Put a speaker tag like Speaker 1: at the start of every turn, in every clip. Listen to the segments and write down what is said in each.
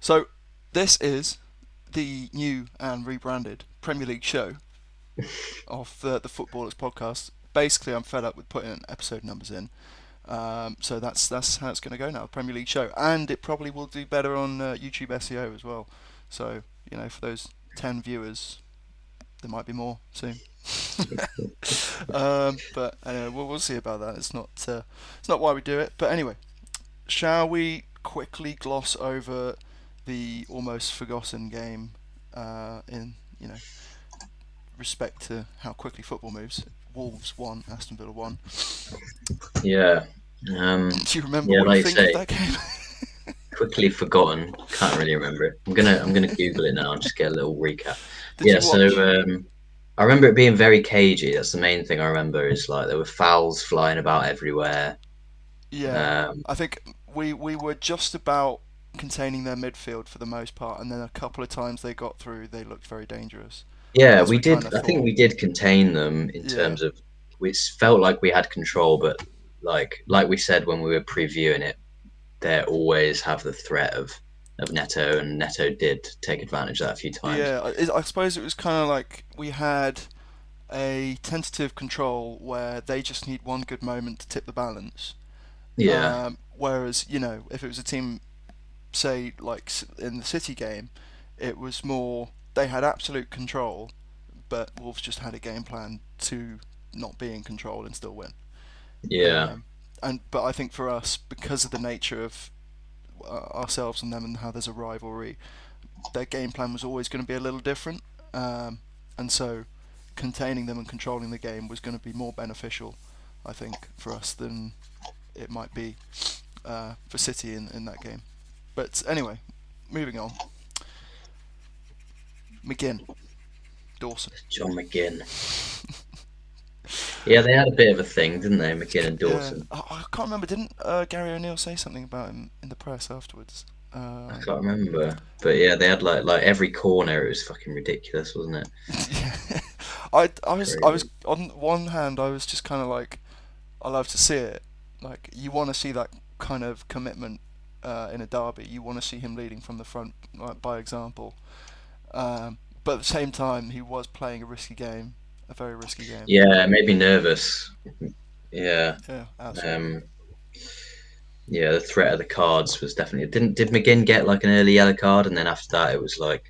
Speaker 1: So, this is the new and rebranded Premier League show of the Footballers podcast. Basically, I'm fed up with putting episode numbers in. So that's how it's going to go now, Premier League show. And it probably will do better on YouTube SEO as well. So, for those 10 viewers, there might be more soon. But anyway, we'll see about that. It's not why we do it. But anyway, shall we quickly gloss over the almost forgotten game in respect to how quickly football moves? Wolves won, Aston Villa won.
Speaker 2: Yeah.
Speaker 1: Do you remember
Speaker 2: Yeah,
Speaker 1: what you
Speaker 2: like you
Speaker 1: think of
Speaker 2: say,
Speaker 1: that game?
Speaker 2: quickly forgotten. Can't really remember it. I'm gonna Google it now and just get a little recap.
Speaker 1: Did
Speaker 2: Yeah,
Speaker 1: you
Speaker 2: so
Speaker 1: watch?
Speaker 2: I remember it being very cagey. That's the main thing I remember is like there were fouls flying about everywhere.
Speaker 1: Yeah,
Speaker 2: Um,
Speaker 1: I think we were just about containing their midfield for the most part, and then a couple of times they got through, they looked very dangerous,
Speaker 2: yeah,
Speaker 1: as
Speaker 2: we
Speaker 1: we kind
Speaker 2: did.
Speaker 1: of
Speaker 2: I think
Speaker 1: thought.
Speaker 2: we did contain them in
Speaker 1: Yeah,
Speaker 2: terms of we felt like we had control, but like we said when we were previewing it, they always have the threat of Neto, and Neto did take advantage of that a few times.
Speaker 1: yeah. I suppose it was kind of like we had a tentative control where they just need one good moment to tip the balance.
Speaker 2: Yeah,
Speaker 1: Whereas if it was a team, say like in the City game, it was more they had absolute control, but Wolves just had a game plan to not be in control and still win.
Speaker 2: yeah,
Speaker 1: Um, but I think for us, because of the nature of ourselves and them and how there's a rivalry, their game plan was always going to be a little different, and so containing them and controlling the game was going to be more beneficial, I think, for us than it might be for City in that game. But anyway, moving on. McGinn, Dawson.
Speaker 2: John McGinn. Yeah, they had a bit of a thing, didn't they, McGinn and
Speaker 1: Yeah,
Speaker 2: Dawson?
Speaker 1: I can't remember. Didn't Gary O'Neill say something about him in the press afterwards?
Speaker 2: I can't remember, but yeah, they had like every corner. It was fucking ridiculous, wasn't it?
Speaker 1: Yeah, I was
Speaker 2: Crazy.
Speaker 1: on one hand I was just kind of like I love to see it. Like you want to see that kind of commitment in a derby. You want to see him leading from the front, like, by example. But at the same time, he was playing a risky game, a very risky game.
Speaker 2: Yeah, it made me nervous. Yeah,
Speaker 1: Yeah, absolutely.
Speaker 2: um, yeah, the threat of the cards was definitely. Did McGinn get like an early yellow card, and then after that, it was like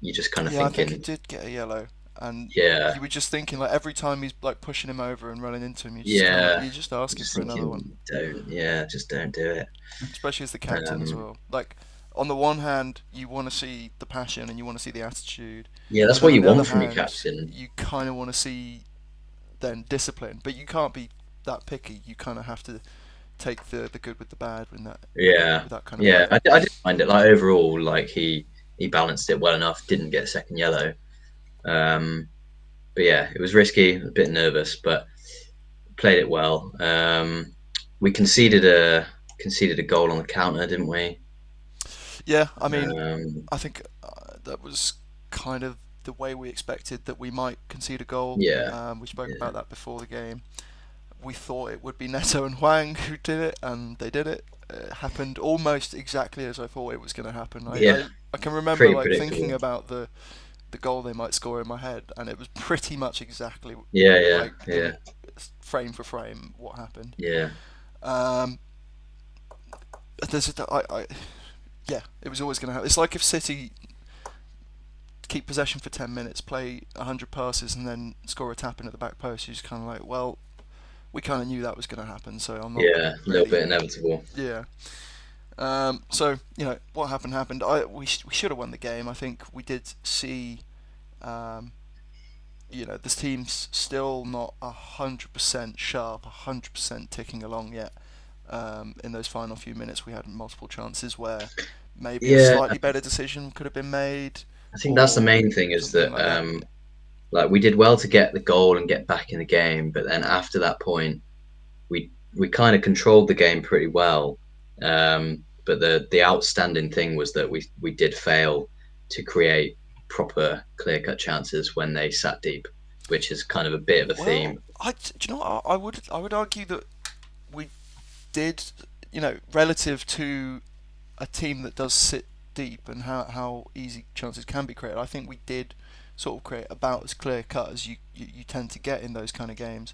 Speaker 2: you just kind of
Speaker 1: Yeah, I think he
Speaker 2: thinking,
Speaker 1: did get a yellow, and
Speaker 2: yeah,
Speaker 1: you were just thinking like every time he's like pushing him over and running into him, you just kind of
Speaker 2: yeah,
Speaker 1: you're just asking
Speaker 2: just
Speaker 1: for another one.
Speaker 2: thinking, don't, yeah, just don't do it.
Speaker 1: Especially as the captain as
Speaker 2: Um,
Speaker 1: well. Like, on the one hand, you want to see the passion and you want to see the attitude,
Speaker 2: yeah,
Speaker 1: but
Speaker 2: that's
Speaker 1: then
Speaker 2: what
Speaker 1: on
Speaker 2: you
Speaker 1: the other
Speaker 2: want from your
Speaker 1: hand,
Speaker 2: captain.
Speaker 1: you kind of want to see then discipline. But you can't be that picky. You kind of have to take the good with the bad
Speaker 2: Yeah,
Speaker 1: with that kind of
Speaker 2: yeah,
Speaker 1: player.
Speaker 2: I didn't mind it. Like overall, like he balanced it well enough. Didn't get a second yellow. Um, but yeah, it was risky, a bit nervous, but played it well. We conceded a goal on the counter, didn't we?
Speaker 1: Yeah, I mean,
Speaker 2: Um,
Speaker 1: I think that was kind of the way we expected that we might concede a goal.
Speaker 2: yeah,
Speaker 1: We spoke
Speaker 2: yeah,
Speaker 1: about that before the game. We thought it would be Neto and Huang who did it, and they did it. It happened almost exactly as I thought it was going to happen.
Speaker 2: yeah.
Speaker 1: I can remember
Speaker 2: Pretty
Speaker 1: like thinking
Speaker 2: predictable.
Speaker 1: about the goal they might score in my head, and it was pretty much exactly
Speaker 2: Yeah, yeah,
Speaker 1: like
Speaker 2: yeah,
Speaker 1: in frame for frame what happened.
Speaker 2: yeah,
Speaker 1: Um, yeah, it was always going to happen. It's like if City keep possession for 10 minutes, play 100 passes, and then score a tap in at the back post. You're just kind of like, well, we kind of knew that was going to happen, so I'm not
Speaker 2: yeah. A little
Speaker 1: really.
Speaker 2: bit inevitable.
Speaker 1: Yeah. So what happened happened. We should have won the game. I think we did see. Um, this team's still not 100% sharp, 100% ticking along yet. In those final few minutes, we had multiple chances where maybe a
Speaker 2: Yeah,
Speaker 1: slightly better decision could have been made,
Speaker 2: I think that's the
Speaker 1: or
Speaker 2: main thing is
Speaker 1: something
Speaker 2: that
Speaker 1: like that.
Speaker 2: like we did well to get the goal and get back in the game, but then after that point, we kind of controlled the game pretty well. But the outstanding thing was that we did fail to create proper clear cut chances when they sat deep, which is kind of a bit of a
Speaker 1: Well,
Speaker 2: theme.
Speaker 1: do you know what? I would argue that we did, relative to a team that does sit deep and how easy chances can be created, I think we did sort of create about as clear cut as you tend to get in those kind of games.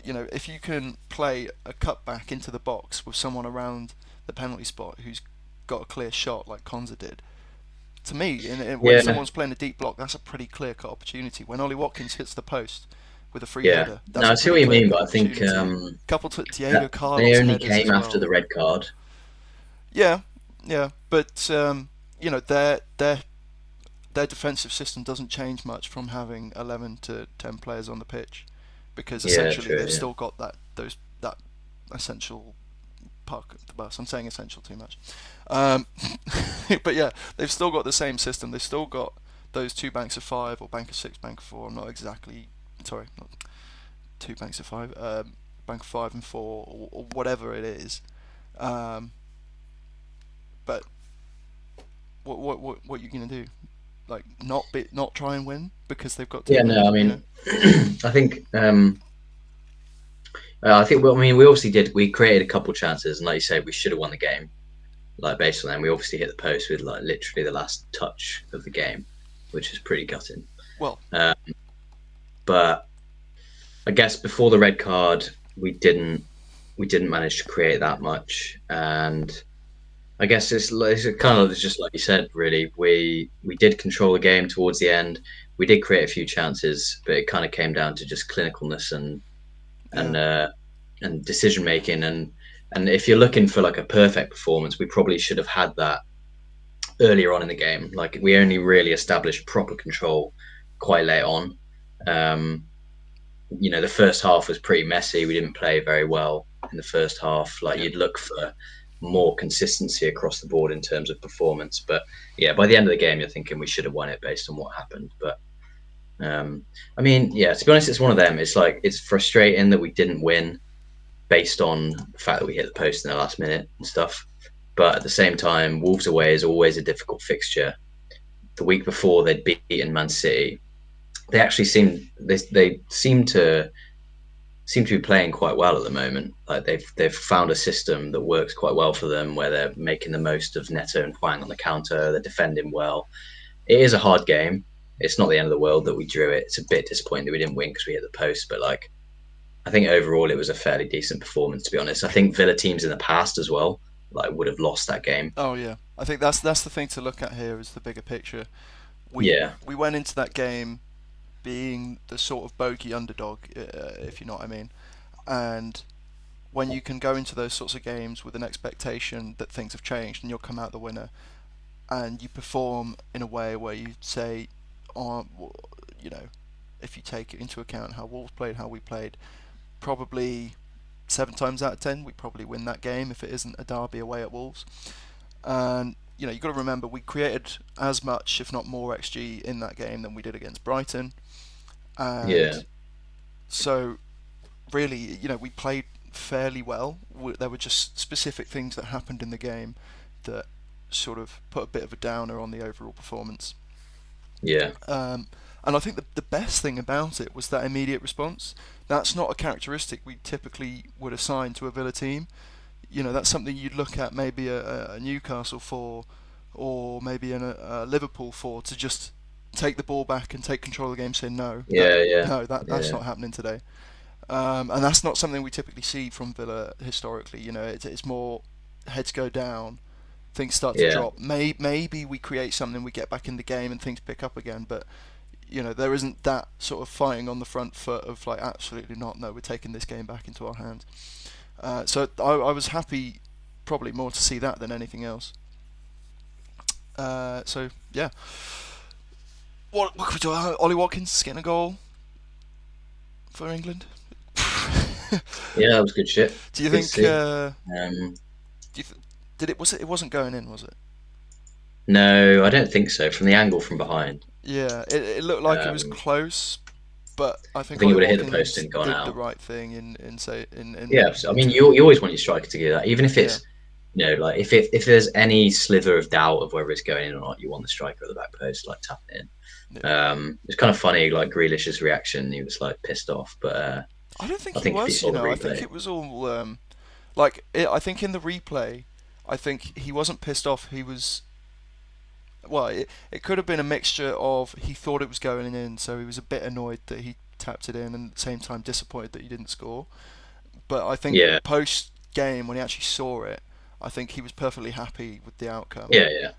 Speaker 1: If you can play a cutback into the box with someone around the penalty spot who's got a clear shot like Konza did, to me, when
Speaker 2: Yeah,
Speaker 1: someone's playing a deep block, that's a pretty clear cut opportunity. When Ollie Watkins hits the post with a free
Speaker 2: yeah.
Speaker 1: header,
Speaker 2: No,
Speaker 1: that's
Speaker 2: I
Speaker 1: a
Speaker 2: see
Speaker 1: pretty
Speaker 2: what you
Speaker 1: clear
Speaker 2: mean,
Speaker 1: cut
Speaker 2: but I think
Speaker 1: opportunity. Couple to Diego
Speaker 2: that they
Speaker 1: Carlos
Speaker 2: only
Speaker 1: headers
Speaker 2: came
Speaker 1: as
Speaker 2: after
Speaker 1: well.
Speaker 2: the red card.
Speaker 1: Yeah, yeah, but their defensive system doesn't change much from having 11 to 10 players on the pitch, because
Speaker 2: Yeah,
Speaker 1: essentially
Speaker 2: true.
Speaker 1: they've
Speaker 2: Yeah,
Speaker 1: still got that essential park at the bus. I'm saying essential too much. Um, but yeah, they've still got the same system. They've still got those two banks of five or bank of six, bank of four. I'm not exactly sorry, not two banks of five, bank of five and four or whatever it is. Um, but what are you gonna do? Like not try and win because they've got
Speaker 2: yeah.
Speaker 1: two
Speaker 2: No,
Speaker 1: men?
Speaker 2: I mean, I think well, I mean, we obviously did. We created a couple chances, and like you said, we should have won the game. Like based on them, we obviously hit the post with like literally the last touch of the game, which is pretty gutting.
Speaker 1: Well,
Speaker 2: Uh, but I guess before the red card, we didn't manage to create that much, and I guess it's kind of just like you said. Really, we did control the game towards the end. We did create a few chances, but it kind of came down to just clinicalness and
Speaker 1: yeah,
Speaker 2: uh, and decision making. And if you're looking for like a perfect performance, we probably should have had that earlier on in the game. Like we only really established proper control quite late on. Um, the first half was pretty messy. We didn't play very well in the first half. Like
Speaker 1: yeah.
Speaker 2: you'd look for more consistency across the board in terms of performance. But yeah, by the end of the game, you're thinking we should have won it based on what happened. But I mean, yeah, to be honest, it's one of them. It's like it's frustrating that we didn't win based on the fact that we hit the post in the last minute and stuff. But at the same time, Wolves away is always a difficult fixture. The week before they'd beaten Man City, they actually they seem to be playing quite well at the moment. Like they've found a system that works quite well for them, where they're making the most of Neto and Hwang on the counter. They're defending well. It is a hard game. It's not the end of the world that we drew it. It's a bit disappointing that we didn't win because we hit the post, but like I think overall it was a fairly decent performance. To be honest, I think Villa teams in the past as well like would have lost that game.
Speaker 1: Oh yeah. I think that's the thing to look at here is the bigger picture. We
Speaker 2: Yeah,
Speaker 1: we went into that game being the sort of bogey underdog, if you know what I mean. And when you can go into those sorts of games with an expectation that things have changed and you'll come out the winner, and you perform in a way where you say, oh, you know, if you take into account how Wolves played, how we played, probably 7 times out of 10 we probably win that game if it isn't a derby away at Wolves. And you've got to remember we created as much, if not more, XG in that game than we did against Brighton,
Speaker 2: yeah,
Speaker 1: and so really, we played fairly well. There were just specific things that happened in the game that sort of put a bit of a downer on the overall performance.
Speaker 2: yeah,
Speaker 1: Um, and I think the best thing about it was that immediate response. That's not a characteristic we typically would assign to a Villa team. That's something you'd look at maybe a Newcastle for, or maybe a Liverpool for, to just take the ball back and take control of the game. Say no, that
Speaker 2: yeah, yeah,
Speaker 1: no, that's
Speaker 2: yeah,
Speaker 1: not happening today. And that's not something we typically see from Villa historically. It's more heads go down, things start to
Speaker 2: yeah,
Speaker 1: drop. Maybe we create something, we get back in the game, and things pick up again. But there isn't that sort of fighting on the front foot of like absolutely not. No, we're taking this game back into our hands. So I was happy, probably more to see that than anything else. So yeah, what could we do? Ollie Watkins getting a goal for England.
Speaker 2: yeah. That was good shit.
Speaker 1: Do you
Speaker 2: Good to
Speaker 1: think?
Speaker 2: see. Um,
Speaker 1: Do you did it? Was it? It wasn't going in, was it?
Speaker 2: no, I don't think so. From the angle from behind,
Speaker 1: Yeah, it looked like it was
Speaker 2: um,
Speaker 1: close, but I
Speaker 2: I
Speaker 1: think
Speaker 2: think it
Speaker 1: Ollie
Speaker 2: would have hit the post
Speaker 1: Watkins
Speaker 2: and gone
Speaker 1: did the
Speaker 2: out.
Speaker 1: right thing in say
Speaker 2: Yeah, so, I mean, you always want your striker to do that, even if
Speaker 1: yeah,
Speaker 2: it's like if there's any sliver of doubt of whether it's going in or not, you want the striker at the back post like tapping in.
Speaker 1: yeah.
Speaker 2: It's kind of funny, like Grealish's reaction. He was like pissed off, but
Speaker 1: I don't think
Speaker 2: I
Speaker 1: he
Speaker 2: think if he
Speaker 1: was.
Speaker 2: saw the
Speaker 1: I think
Speaker 2: replay,
Speaker 1: it was all I think in the replay, I think he wasn't pissed off. He was. well, it could have been a mixture of he thought it was going in, so he was a bit annoyed that he tapped it in, and at the same time disappointed that he didn't score. But I think
Speaker 2: Yeah,
Speaker 1: post game when he actually saw it, I think he was perfectly happy with the outcome.
Speaker 2: yeah, yeah.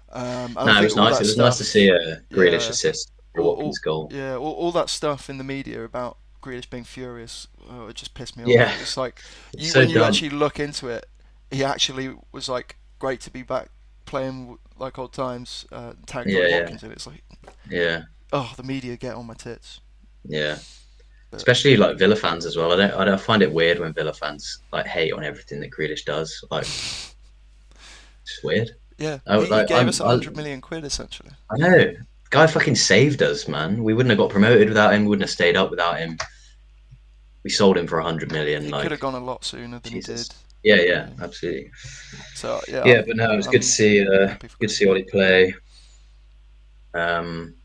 Speaker 1: And I
Speaker 2: No, it
Speaker 1: think
Speaker 2: was
Speaker 1: all
Speaker 2: nice.
Speaker 1: that
Speaker 2: It was nice to
Speaker 1: stuff,
Speaker 2: see a Grealish
Speaker 1: yeah,
Speaker 2: assist for Watkins' goal.
Speaker 1: all that stuff in the media about Grealish being furious, it just pissed me off.
Speaker 2: Yeah,
Speaker 1: It's like
Speaker 2: it's so
Speaker 1: when you
Speaker 2: dumb.
Speaker 1: actually look into it, he actually was like great to be back playing like old times, tagged Ollie
Speaker 2: Yeah, yeah,
Speaker 1: Watkins in. It's like,
Speaker 2: yeah,
Speaker 1: oh, the media get on my tits.
Speaker 2: yeah.
Speaker 1: But
Speaker 2: Especially like Villa fans as well. I don't find it weird when Villa fans like hate on everything that Grealish does. Like, it's weird.
Speaker 1: yeah,
Speaker 2: I
Speaker 1: he
Speaker 2: like
Speaker 1: gave us 100 million quid essentially.
Speaker 2: I know. Guy fucking saved us, man. We wouldn't have got promoted without him. We wouldn't have stayed up without him. We sold him for 100 million.
Speaker 1: He could have
Speaker 2: Like,
Speaker 1: gone a lot sooner than he
Speaker 2: Jesus.
Speaker 1: did.
Speaker 2: Yeah, yeah,
Speaker 1: Yeah.
Speaker 2: absolutely.
Speaker 1: So yeah,
Speaker 2: Yeah, but no, it was good to
Speaker 1: I'm
Speaker 2: see.
Speaker 1: happy for
Speaker 2: Good to
Speaker 1: Grealish.
Speaker 2: see Ollie play. Um,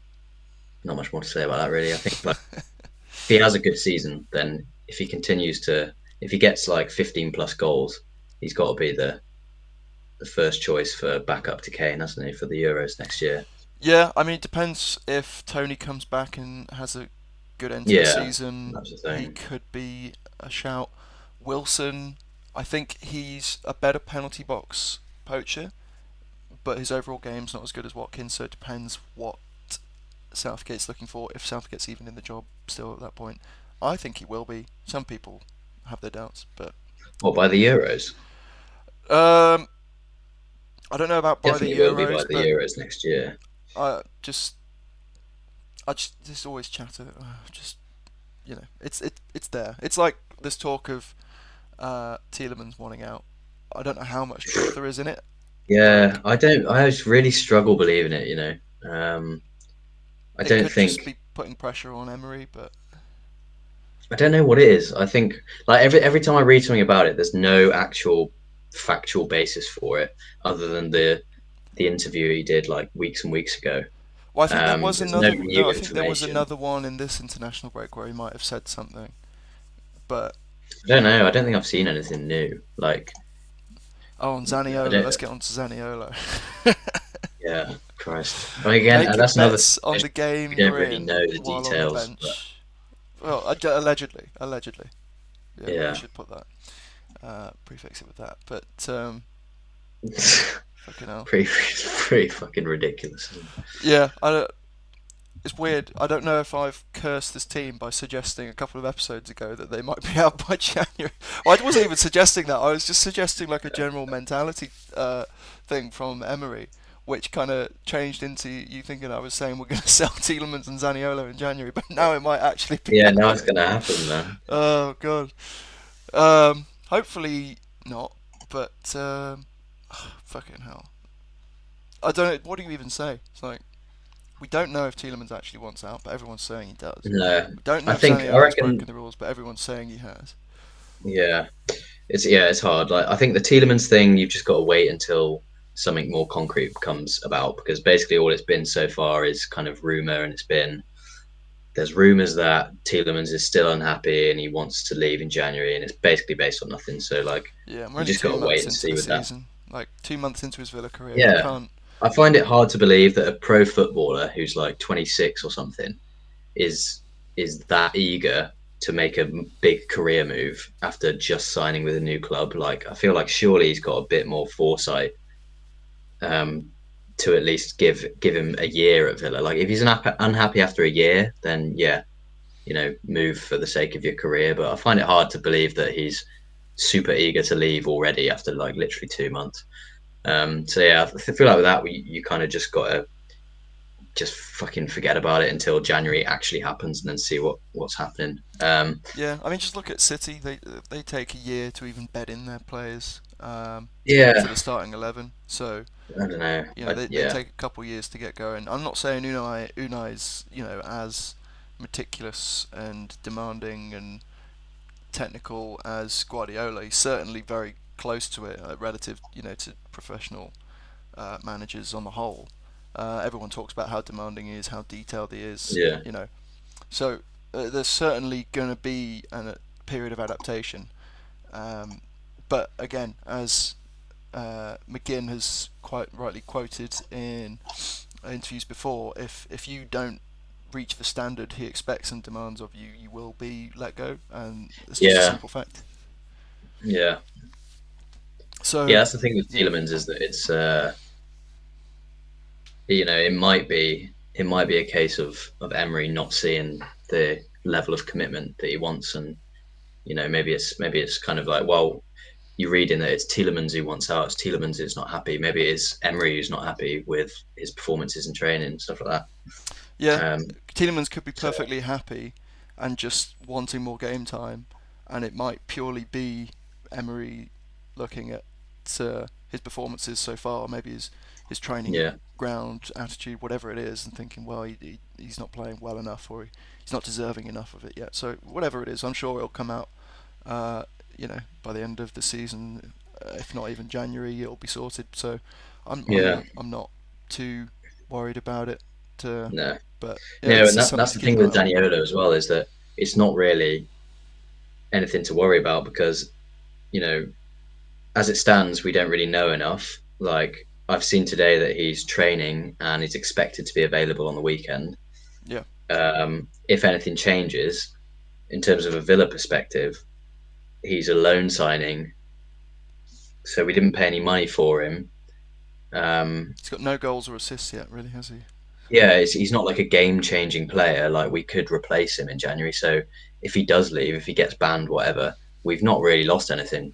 Speaker 2: Not much more to say about that, really. I think like if he has a good season, then if he gets like 15 plus goals, he's got to be the first choice for backup to Kane, hasn't he, for the Euros next year?
Speaker 1: Yeah, I mean, it depends if Tony comes back and has a good end to the
Speaker 2: Yeah,
Speaker 1: season.
Speaker 2: that's the
Speaker 1: He
Speaker 2: thing.
Speaker 1: could be a shout. Wilson, I think he's a better penalty box poacher, but his overall game's not as good as Watkins, so it depends what Southgate's looking for, if Southgate's even in the job still at that point. I think he will be. Some people have their doubts, but
Speaker 2: What by the Euros?
Speaker 1: um, I don't know about by the
Speaker 2: Definitely will be by
Speaker 1: Euros,
Speaker 2: the
Speaker 1: but
Speaker 2: Euros next year.
Speaker 1: I just, there's always chatter. Just it's there. It's like this talk of Tielemans wanting out. I don't know how much truth there is in it.
Speaker 2: Yeah,
Speaker 1: Like
Speaker 2: I don't. I just really struggle believing it. Um, I
Speaker 1: it
Speaker 2: don't
Speaker 1: could just
Speaker 2: think.
Speaker 1: be putting pressure on Emery, but
Speaker 2: I don't know what it is. I think like every time I read something about it, there's no actual factual basis for it other than the interview he did like weeks and weeks ago.
Speaker 1: well, I think there was
Speaker 2: There's no
Speaker 1: another.
Speaker 2: new
Speaker 1: No, I think there was
Speaker 2: information.
Speaker 1: another one in this international break where he might have said something, but
Speaker 2: I don't know. I don't think I've seen anything new. Like
Speaker 1: oh, on
Speaker 2: I
Speaker 1: Zaniolo.
Speaker 2: don't.
Speaker 1: Let's get on to Zaniolo.
Speaker 2: Yeah, Christ. I mean, again,
Speaker 1: Making
Speaker 2: that's another
Speaker 1: bets
Speaker 2: thing.
Speaker 1: on the
Speaker 2: We
Speaker 1: game
Speaker 2: don't
Speaker 1: you're
Speaker 2: really
Speaker 1: in
Speaker 2: know the
Speaker 1: while on the
Speaker 2: details, but
Speaker 1: bench. Well, allegedly. Yeah, we
Speaker 2: yeah.
Speaker 1: should put that prefix it with that. But fucking hell.
Speaker 2: Pretty fucking ridiculous. Isn't it?
Speaker 1: Yeah, I don't, it's weird. I don't know if I've cursed this team by suggesting a couple of episodes ago that they might be out by January. Well, I wasn't even suggesting that. I was just suggesting like a general mentality thing from Emery, which kind of changed into you thinking I was saying we're going to sell Tielemans and Zaniolo in January, but now it might actually be
Speaker 2: Yeah, now it's
Speaker 1: happening.
Speaker 2: gonna happen, man.
Speaker 1: Oh god. Hopefully not. But fucking hell. I don't know. What do you even say? It's like we don't know if Tielemans actually wants out, but everyone's saying he does.
Speaker 2: No,
Speaker 1: We don't know
Speaker 2: I
Speaker 1: if
Speaker 2: think I
Speaker 1: Zaniolo's broken
Speaker 2: reckon.
Speaker 1: the rules, but everyone's saying he has.
Speaker 2: Yeah, it's hard. Like I think the Tielemans thing, you've just got to wait until something more concrete comes about because basically all it's been so far is kind of rumor, and there's rumors that Tielemans is still unhappy and he wants to leave in January, and it's basically based on nothing. So like
Speaker 1: Yeah, and we're
Speaker 2: you
Speaker 1: only
Speaker 2: just got
Speaker 1: two
Speaker 2: to wait
Speaker 1: months
Speaker 2: and
Speaker 1: into
Speaker 2: see
Speaker 1: the
Speaker 2: with that.
Speaker 1: season. Like 2 months into his Villa career, you
Speaker 2: Yeah,
Speaker 1: can't.
Speaker 2: I find it hard to believe that a pro footballer who's like 26 or something is is that eager to make a big career move after just signing with a new club. Like I feel like surely he's got a bit more foresight um, to at least give him a year at Villa. Like if he's unhappy after a year, then yeah, move for the sake of your career. But I find it hard to believe that he's super eager to leave already after like literally 2 months. So yeah, I feel like with that, you kind of just got to just fucking forget about it until January actually happens, and then see what's happening.
Speaker 1: Yeah, I mean, just look at City. They take a year to even bed in their players into
Speaker 2: Yeah,
Speaker 1: the starting 11. So
Speaker 2: I don't know.
Speaker 1: they
Speaker 2: Yeah,
Speaker 1: take a couple years to get going. I'm not saying Unai's as meticulous and demanding and technical as Guardiola. He's certainly very close to it relative to professional managers on the whole. Everyone talks about how demanding he is, how detailed he is.
Speaker 2: yeah,
Speaker 1: So there's certainly going to be a period of adaptation. Um, but again, as McGinn has quite rightly quoted in interviews before, if you don't reach the standard he expects and demands of you, you will be let go, and it's just a
Speaker 2: Yeah,
Speaker 1: simple fact.
Speaker 2: yeah, yeah.
Speaker 1: So,
Speaker 2: That's the thing with
Speaker 1: yeah,
Speaker 2: Tielemans is that it's it might be a case of Emery not seeing the level of commitment that he wants, and maybe it's kind of like, well, you're reading that it's Tielemans who wants out, it's Tielemans who's not happy. Maybe it's Emery who's not happy with his performances in training and stuff like
Speaker 1: yeah,
Speaker 2: that.
Speaker 1: Tielemans could be
Speaker 2: So
Speaker 1: perfectly happy and just wanting more game time, and it might purely be Emery looking at his performances so far, maybe his training
Speaker 2: yeah,
Speaker 1: ground attitude, whatever it is, and thinking, well, he's not playing well enough, or he's not deserving enough of it yet. So whatever it is, I'm sure it'll come out, uh, by the end of the season, if not even January, it'll be sorted. So
Speaker 2: yeah,
Speaker 1: I'm not too worried about it.
Speaker 2: no,
Speaker 1: But yeah,
Speaker 2: no,
Speaker 1: it's
Speaker 2: and
Speaker 1: just something
Speaker 2: that's
Speaker 1: to
Speaker 2: the
Speaker 1: keep
Speaker 2: thing
Speaker 1: an eye
Speaker 2: with
Speaker 1: on.
Speaker 2: Daniola as well, is that it's not really anything to worry about because you know as it stands, we don't really know enough. Like I've seen today that he's training and he's expected to be available on the weekend.
Speaker 1: Yeah,
Speaker 2: If anything changes in terms of a Villa perspective, he's a loan signing, so we didn't pay any money for him. Um,
Speaker 1: he's got no goals or assists yet, really, has he?
Speaker 2: yeah, he's not like a game-changing player. Like we could replace him in January. So if he does leave, if he gets banned, whatever, we've not really lost anything.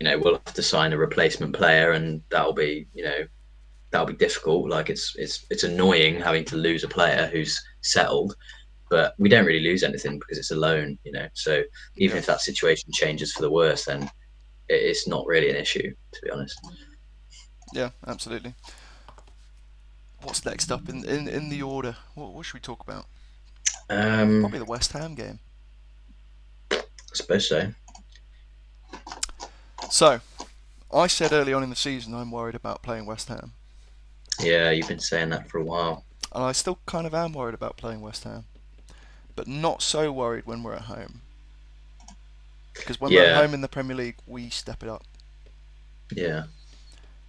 Speaker 2: We'll have to sign a replacement player, and that'll be difficult. Like it's annoying having to lose a player who's settled, but we don't really lose anything because it's a loan. So even
Speaker 1: Yeah,
Speaker 2: if that situation changes for the worse, then it's not really an issue, to be honest.
Speaker 1: yeah, absolutely. What's next up in the order? What should we talk about?
Speaker 2: I
Speaker 1: Probably the West Ham game.
Speaker 2: suppose so.
Speaker 1: So, I said early on in the season I'm worried about playing West Ham,
Speaker 2: Yeah, you've been saying that for a while.
Speaker 1: and I still kind of am worried about playing West Ham, but not so worried when we're at home. Because when we're at
Speaker 2: Yeah,
Speaker 1: home in the Premier League, we step it up.
Speaker 2: yeah,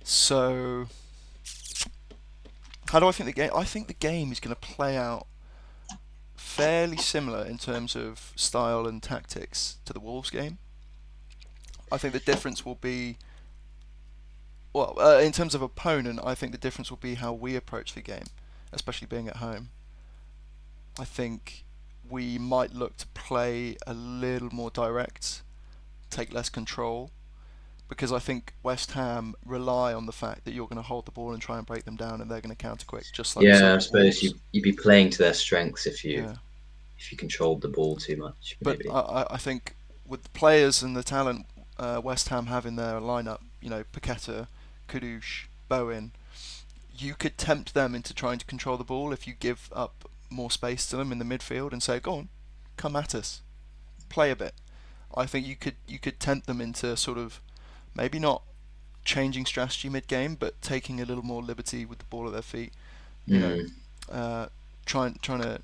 Speaker 1: So, how do I think the game? I think the game is going to play out fairly similar in terms of style and tactics to the Wolves game. I think the difference will be, well, in terms of opponent, I think the difference will be how we approach the game, especially being at home. I think we might look to play a little more direct, take less control, because I think West Ham rely on the fact that you're going to hold the ball and try and break them down, and they're going to counter quick, just like we saw
Speaker 2: yeah. I
Speaker 1: with
Speaker 2: suppose
Speaker 1: Wolves.
Speaker 2: you'd be playing to their strengths if you
Speaker 1: Yeah,
Speaker 2: if you controlled the ball too much,
Speaker 1: but
Speaker 2: maybe.
Speaker 1: I think with the players and the talent West Ham have in their lineup, Paqueta, Kudus, Bowen, you could tempt them into trying to control the ball if you give up more space to them in the midfield and say, "Go on, come at us, play a bit." I think you could tempt them into sort of maybe not changing strategy mid game, but taking a little more liberty with the ball at their feet. You know,
Speaker 2: Mm,
Speaker 1: uh, trying to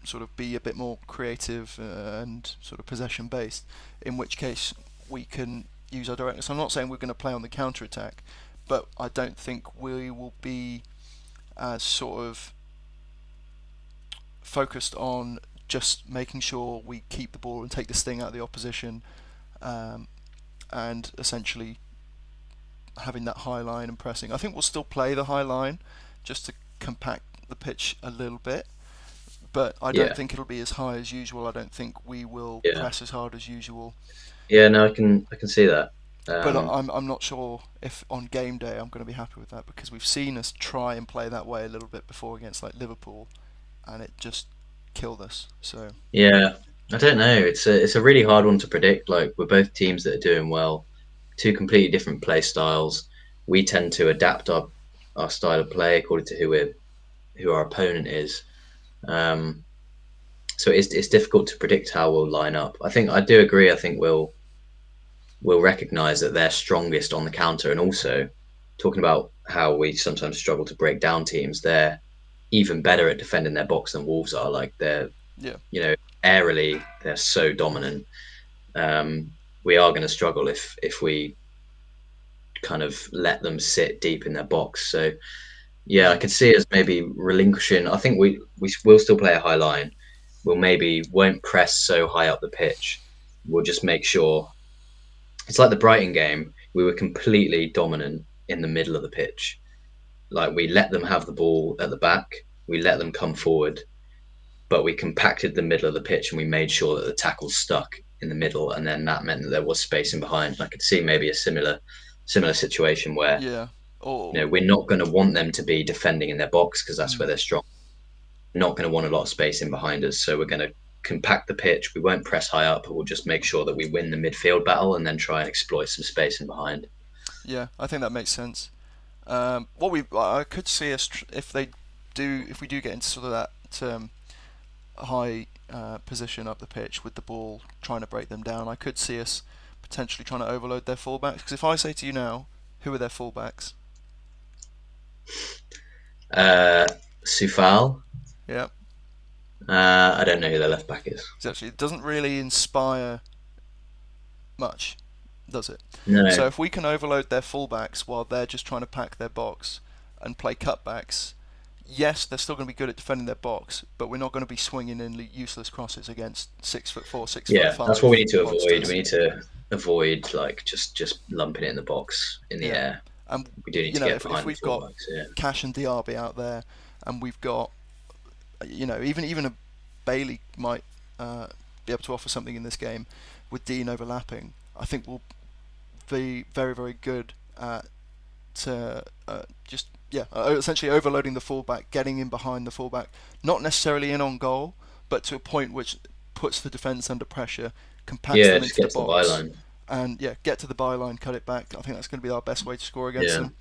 Speaker 1: sort of be a bit more creative and sort of possession based. In which case we can use our directness. I'm not saying we're going to play on the counter attack, but I don't think we will be as sort of focused on just making sure we keep the ball and take the sting out of the opposition, um, and essentially having that high line and pressing. I think we'll still play the high line just to compact the pitch a little bit, but I don't
Speaker 2: yeah,
Speaker 1: think it'll be as high as usual. I don't think we will
Speaker 2: yeah,
Speaker 1: press as hard as usual.
Speaker 2: yeah. No, I can see that.
Speaker 1: But
Speaker 2: Um,
Speaker 1: I'm not sure if on game day I'm going to be happy with that, because we've seen us try and play that way a little bit before against like Liverpool, and it just killed us. So
Speaker 2: Yeah, I don't know. It's a really hard one to predict. Like we're both teams that are doing well, two completely different play styles. We tend to adapt our style of play according to who our opponent is. Um, so it's difficult to predict how we'll line up. I do agree. I think we'll recognise that they're strongest on the counter, and also talking about how we sometimes struggle to break down teams. They're even better at defending their box than Wolves are. Like they're
Speaker 1: yeah,
Speaker 2: you know aerially they're so dominant. We are going to struggle if we kind of let them sit deep in their box. So Yeah, I
Speaker 1: Mm,
Speaker 2: could see us maybe relinquishing. I think we will still play a high line. We'll maybe won't press so high up the pitch. We'll just make sure it's like the Brighton game. We were completely dominant in the middle of the pitch. Like we let them have the ball at the back. We let them come forward, but we compacted the middle of the pitch and we made sure that the tackles stuck in the middle, and then that meant that there was space in behind. I could see maybe a similar situation where
Speaker 1: yeah. Or
Speaker 2: we're not going to want them to be defending in their box because that's where
Speaker 1: mm,
Speaker 2: they're strong. Not going to want a lot of space in behind us, so we're going to compact the pitch. We won't press high up. We'll just make sure that we win the midfield battle and then try and exploit some space in behind.
Speaker 1: yeah, I think that makes sense. What we I could see us if we do get into sort of that high position up the pitch with the ball, trying to break them down. I could see us potentially trying to overload their fullbacks. Because if I say to you now, who are their fullbacks?
Speaker 2: Uh, Sufal.
Speaker 1: Yeah,
Speaker 2: I don't know who their left back is.
Speaker 1: exactly. It doesn't really inspire much, does it?
Speaker 2: No.
Speaker 1: So if we can overload their fullbacks while they're just trying to pack their box and play cutbacks, yes, they're still going to be good at defending their box, but we're not going to be swinging in useless crosses against 6'4", six foot
Speaker 2: Yeah, that's what we
Speaker 1: five
Speaker 2: need to avoid. We
Speaker 1: monsters.
Speaker 2: need to avoid like just lumping it in the box in the
Speaker 1: Yeah,
Speaker 2: air.
Speaker 1: and
Speaker 2: We do need
Speaker 1: you
Speaker 2: to
Speaker 1: know
Speaker 2: get
Speaker 1: if
Speaker 2: behind the
Speaker 1: we've got
Speaker 2: fullbacks. Yeah.
Speaker 1: Cash and Diaby out there, and we've got even a Bailey might be able to offer something in this game with Dean overlapping. I think we'll be very very good at just essentially overloading the fullback, getting in behind the fullback, not necessarily in on goal, but to a point which puts the defence under pressure, compacts
Speaker 2: Yeah,
Speaker 1: them
Speaker 2: just
Speaker 1: into the
Speaker 2: get to the
Speaker 1: box,
Speaker 2: byline.
Speaker 1: and yeah, get to the byline, cut it back. I think that's going to be our best way to score against
Speaker 2: Yeah.
Speaker 1: them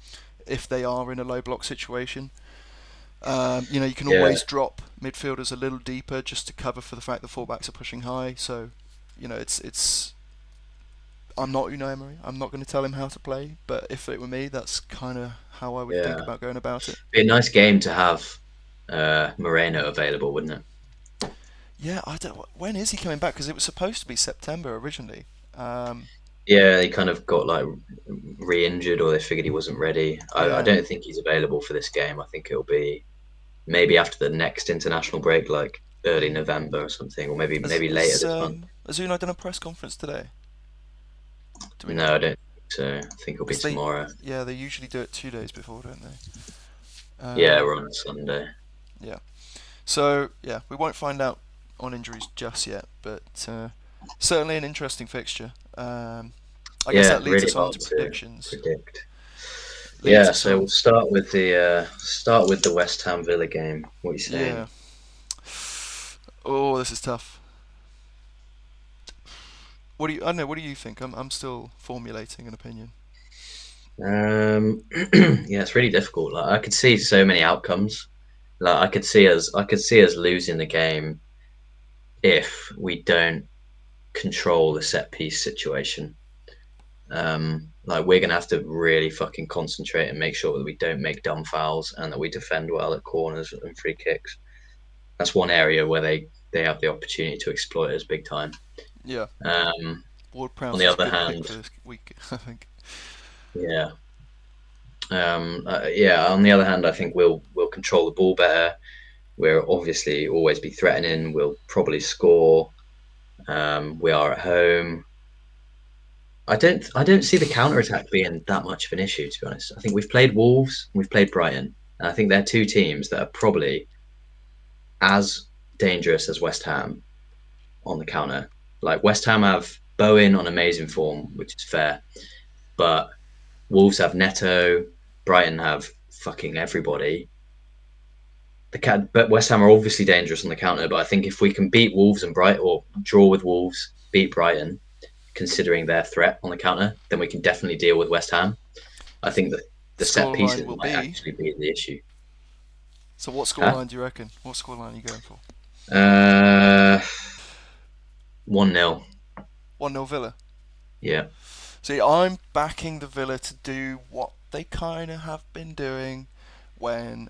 Speaker 1: if they are in a low block situation. You can
Speaker 2: Yeah.
Speaker 1: always drop midfielders a little deeper just to cover for the fact the fullbacks are pushing high. So, it's. I'm not Unai Emery. I'm not going to tell him how to play. But if it were me, that's kind of how I would think
Speaker 2: Yeah.
Speaker 1: about going about it.
Speaker 2: Be a nice game to have Moreno available, wouldn't it?
Speaker 1: Yeah, I don't. When is he coming back? Because it was supposed to be September originally. Um,
Speaker 2: Yeah, he kind of got like re-injured, or they figured he wasn't ready. I
Speaker 1: yeah,
Speaker 2: don't think he's available for this game. I think it'll be maybe after the next international break, like early
Speaker 1: mm.
Speaker 2: November or something, or maybe
Speaker 1: Has
Speaker 2: maybe later
Speaker 1: has
Speaker 2: this month.
Speaker 1: um has Unai done a press conference today? Do we
Speaker 2: No,
Speaker 1: know?
Speaker 2: I don't think so. I think it'll be
Speaker 1: Because they,
Speaker 2: tomorrow.
Speaker 1: yeah, they usually do it 2 days before, don't they?
Speaker 2: Yeah,
Speaker 1: Um,
Speaker 2: we're on Sunday.
Speaker 1: yeah. So yeah, we won't find out on injuries just yet, but certainly an interesting fixture. I guess
Speaker 2: Yeah,
Speaker 1: that leads
Speaker 2: really
Speaker 1: us on
Speaker 2: hard
Speaker 1: to
Speaker 2: to
Speaker 1: predictions.
Speaker 2: predict.
Speaker 1: Leads
Speaker 2: Yeah,
Speaker 1: us
Speaker 2: so we'll
Speaker 1: on.
Speaker 2: start with the West Ham Villa game. What are you
Speaker 1: Yeah.
Speaker 2: saying?
Speaker 1: Oh, this is tough. I don't know. What do you think? I'm still formulating an opinion.
Speaker 2: Yeah, it's really difficult. Like I could see so many outcomes. Like I could see us losing the game if we don't control the set piece situation. Like we're gonna have to really fucking concentrate and make sure that we don't make dumb fouls and that we defend well at corners and free kicks. That's one area where they have the opportunity to exploit us big time.
Speaker 1: Yeah.
Speaker 2: Um,
Speaker 1: Ward
Speaker 2: on the
Speaker 1: Prowse is a
Speaker 2: other
Speaker 1: good pick
Speaker 2: hand,
Speaker 1: for this week, I think.
Speaker 2: yeah, yeah. On the other hand, I think we'll control the ball better. We'll obviously always be threatening. We'll probably score. We are at home. I don't see the counter attack being that much of an issue. To be honest, I think we've played Wolves, we've played Brighton, and I think they're two teams that are probably as dangerous as West Ham on the counter. Like West Ham have Bowen on amazing form, which is fair, but Wolves have Neto, Brighton have fucking everybody. But West Ham are obviously dangerous on the counter. But I think if we can beat Wolves and Brighton, or draw with Wolves, beat Brighton, considering their threat on the counter, then we can definitely deal with West Ham. I think that the set
Speaker 1: Scoreline
Speaker 2: pieces
Speaker 1: will
Speaker 2: might
Speaker 1: be.
Speaker 2: actually be the issue.
Speaker 1: So, what
Speaker 2: Huh?
Speaker 1: scoreline do you reckon? What scoreline are you going for?
Speaker 2: 1-0.
Speaker 1: 1-0 Villa.
Speaker 2: Yeah.
Speaker 1: See, I'm backing the Villa to do what they kind of have been doing when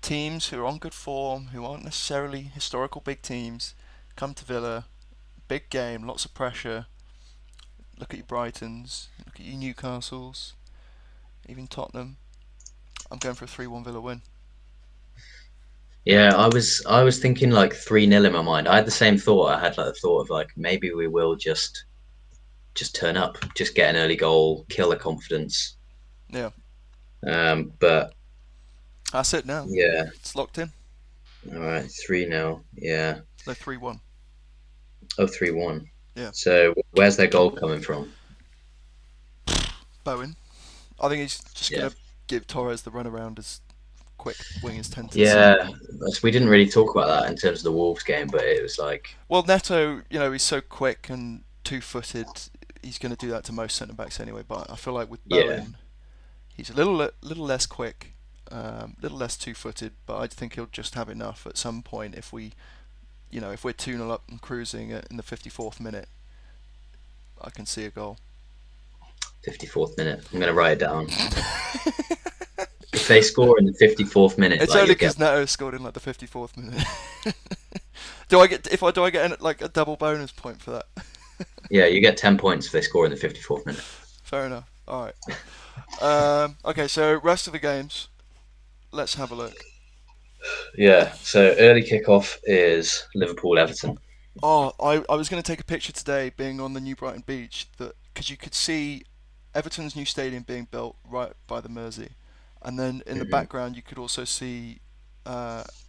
Speaker 1: teams who are on good form, who aren't necessarily historical big teams, come to Villa, big game, lots of pressure. Look at your Brightons, look at your Newcastles, even Tottenham. I'm going for a 3-1 Villa win.
Speaker 2: Yeah, I was thinking like 3-0 in my mind. I had the same thought. I had like the thought of like maybe we will just turn up, just get an early goal, kill the confidence.
Speaker 1: Yeah,
Speaker 2: But
Speaker 1: that's it now.
Speaker 2: yeah,
Speaker 1: It's locked in.
Speaker 2: all right, 3-0. Yeah.
Speaker 1: No, 3-1.
Speaker 2: Oh, 3-1.
Speaker 1: Yeah,
Speaker 2: So where's their goal coming from?
Speaker 1: Bowen. I think he's just
Speaker 2: Yeah.
Speaker 1: gonna give Torres the runaround as quick wingers tend to see.
Speaker 2: Yeah, we didn't really talk about that in terms of the Wolves game, but it was like,
Speaker 1: Well, Neto, he's so quick and two-footed. He's going to do that to most centre backs anyway. But I feel like with
Speaker 2: yeah,
Speaker 1: Bowen, he's a little less quick, little less two-footed. But I think he'll just have enough at some point if we're 2-0 up and cruising in the 54th minute. I can see a goal.
Speaker 2: 54th minute. I'm gonna write it down. If they score in the 54th minute,
Speaker 1: It's
Speaker 2: like
Speaker 1: only
Speaker 2: you'll get,
Speaker 1: because Neto scored in like the 54th minute. Do I get like a double bonus point for that?
Speaker 2: yeah, you get 10 points if they score in the 54th minute.
Speaker 1: Fair enough. All right. Okay, so rest of the games. Let's have a look.
Speaker 2: Yeah, so early kickoff is Liverpool Everton.
Speaker 1: Oh, I was going to take a picture today being on the New Brighton Beach because you could see Everton's new stadium being built right by the Mersey, and then in the
Speaker 2: Hmm.
Speaker 1: background you could also see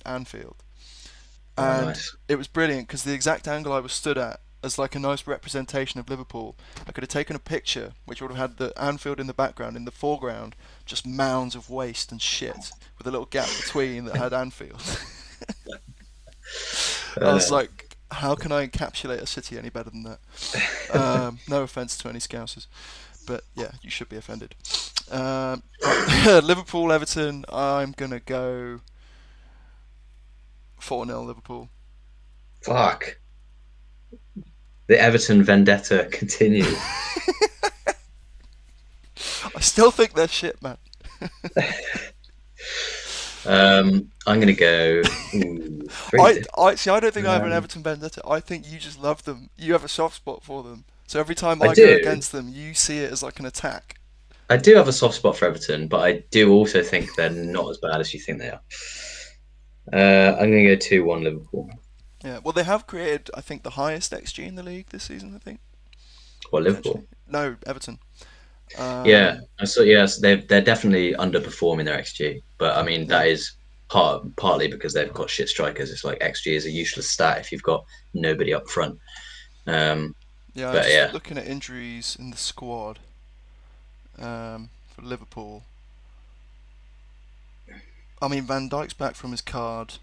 Speaker 1: Anfield,
Speaker 2: Oh,
Speaker 1: and
Speaker 2: nice.
Speaker 1: it was brilliant because the exact angle I was stood at as like a nice representation of Liverpool. I could have taken a picture which would have had the Anfield in the background, in the foreground just mounds of waste and shit with a little gap between that had Anfield. I was
Speaker 2: Uh,
Speaker 1: like, how can I encapsulate a city any better than that? No offense to any Scousers, but yeah, you should be offended. Right, Liverpool, Everton. I'm gonna go 4-0 Liverpool.
Speaker 2: fuck. The Everton vendetta continues.
Speaker 1: I still think they're shit, man.
Speaker 2: I'm gonna go. Ooh, it's very
Speaker 1: I
Speaker 2: difficult.
Speaker 1: see. I don't think I have an
Speaker 2: Um,
Speaker 1: Everton vendetta. I think you just love them. You have a soft spot for them. So every time
Speaker 2: I
Speaker 1: I go
Speaker 2: do.
Speaker 1: against them, you see it as like an attack.
Speaker 2: I do have a soft spot for Everton, but I do also think they're not as bad as you think they are. I'm going to go 2-1 Liverpool.
Speaker 1: Yeah. Well, they have created, I think, the highest XG in the league this season. I think
Speaker 2: Or
Speaker 1: potentially.
Speaker 2: Liverpool.
Speaker 1: No, Everton.
Speaker 2: Yeah,
Speaker 1: Um,
Speaker 2: I saw. Yes, they're definitely underperforming their XG, but I mean
Speaker 1: yeah.
Speaker 2: that is partly because they've got shit strikers. It's like XG is a useless stat if you've got nobody up front. Um,
Speaker 1: Yeah, I'm
Speaker 2: but
Speaker 1: just
Speaker 2: yeah,
Speaker 1: looking at injuries in the squad for Liverpool. I mean, Van Dijk's back from his card.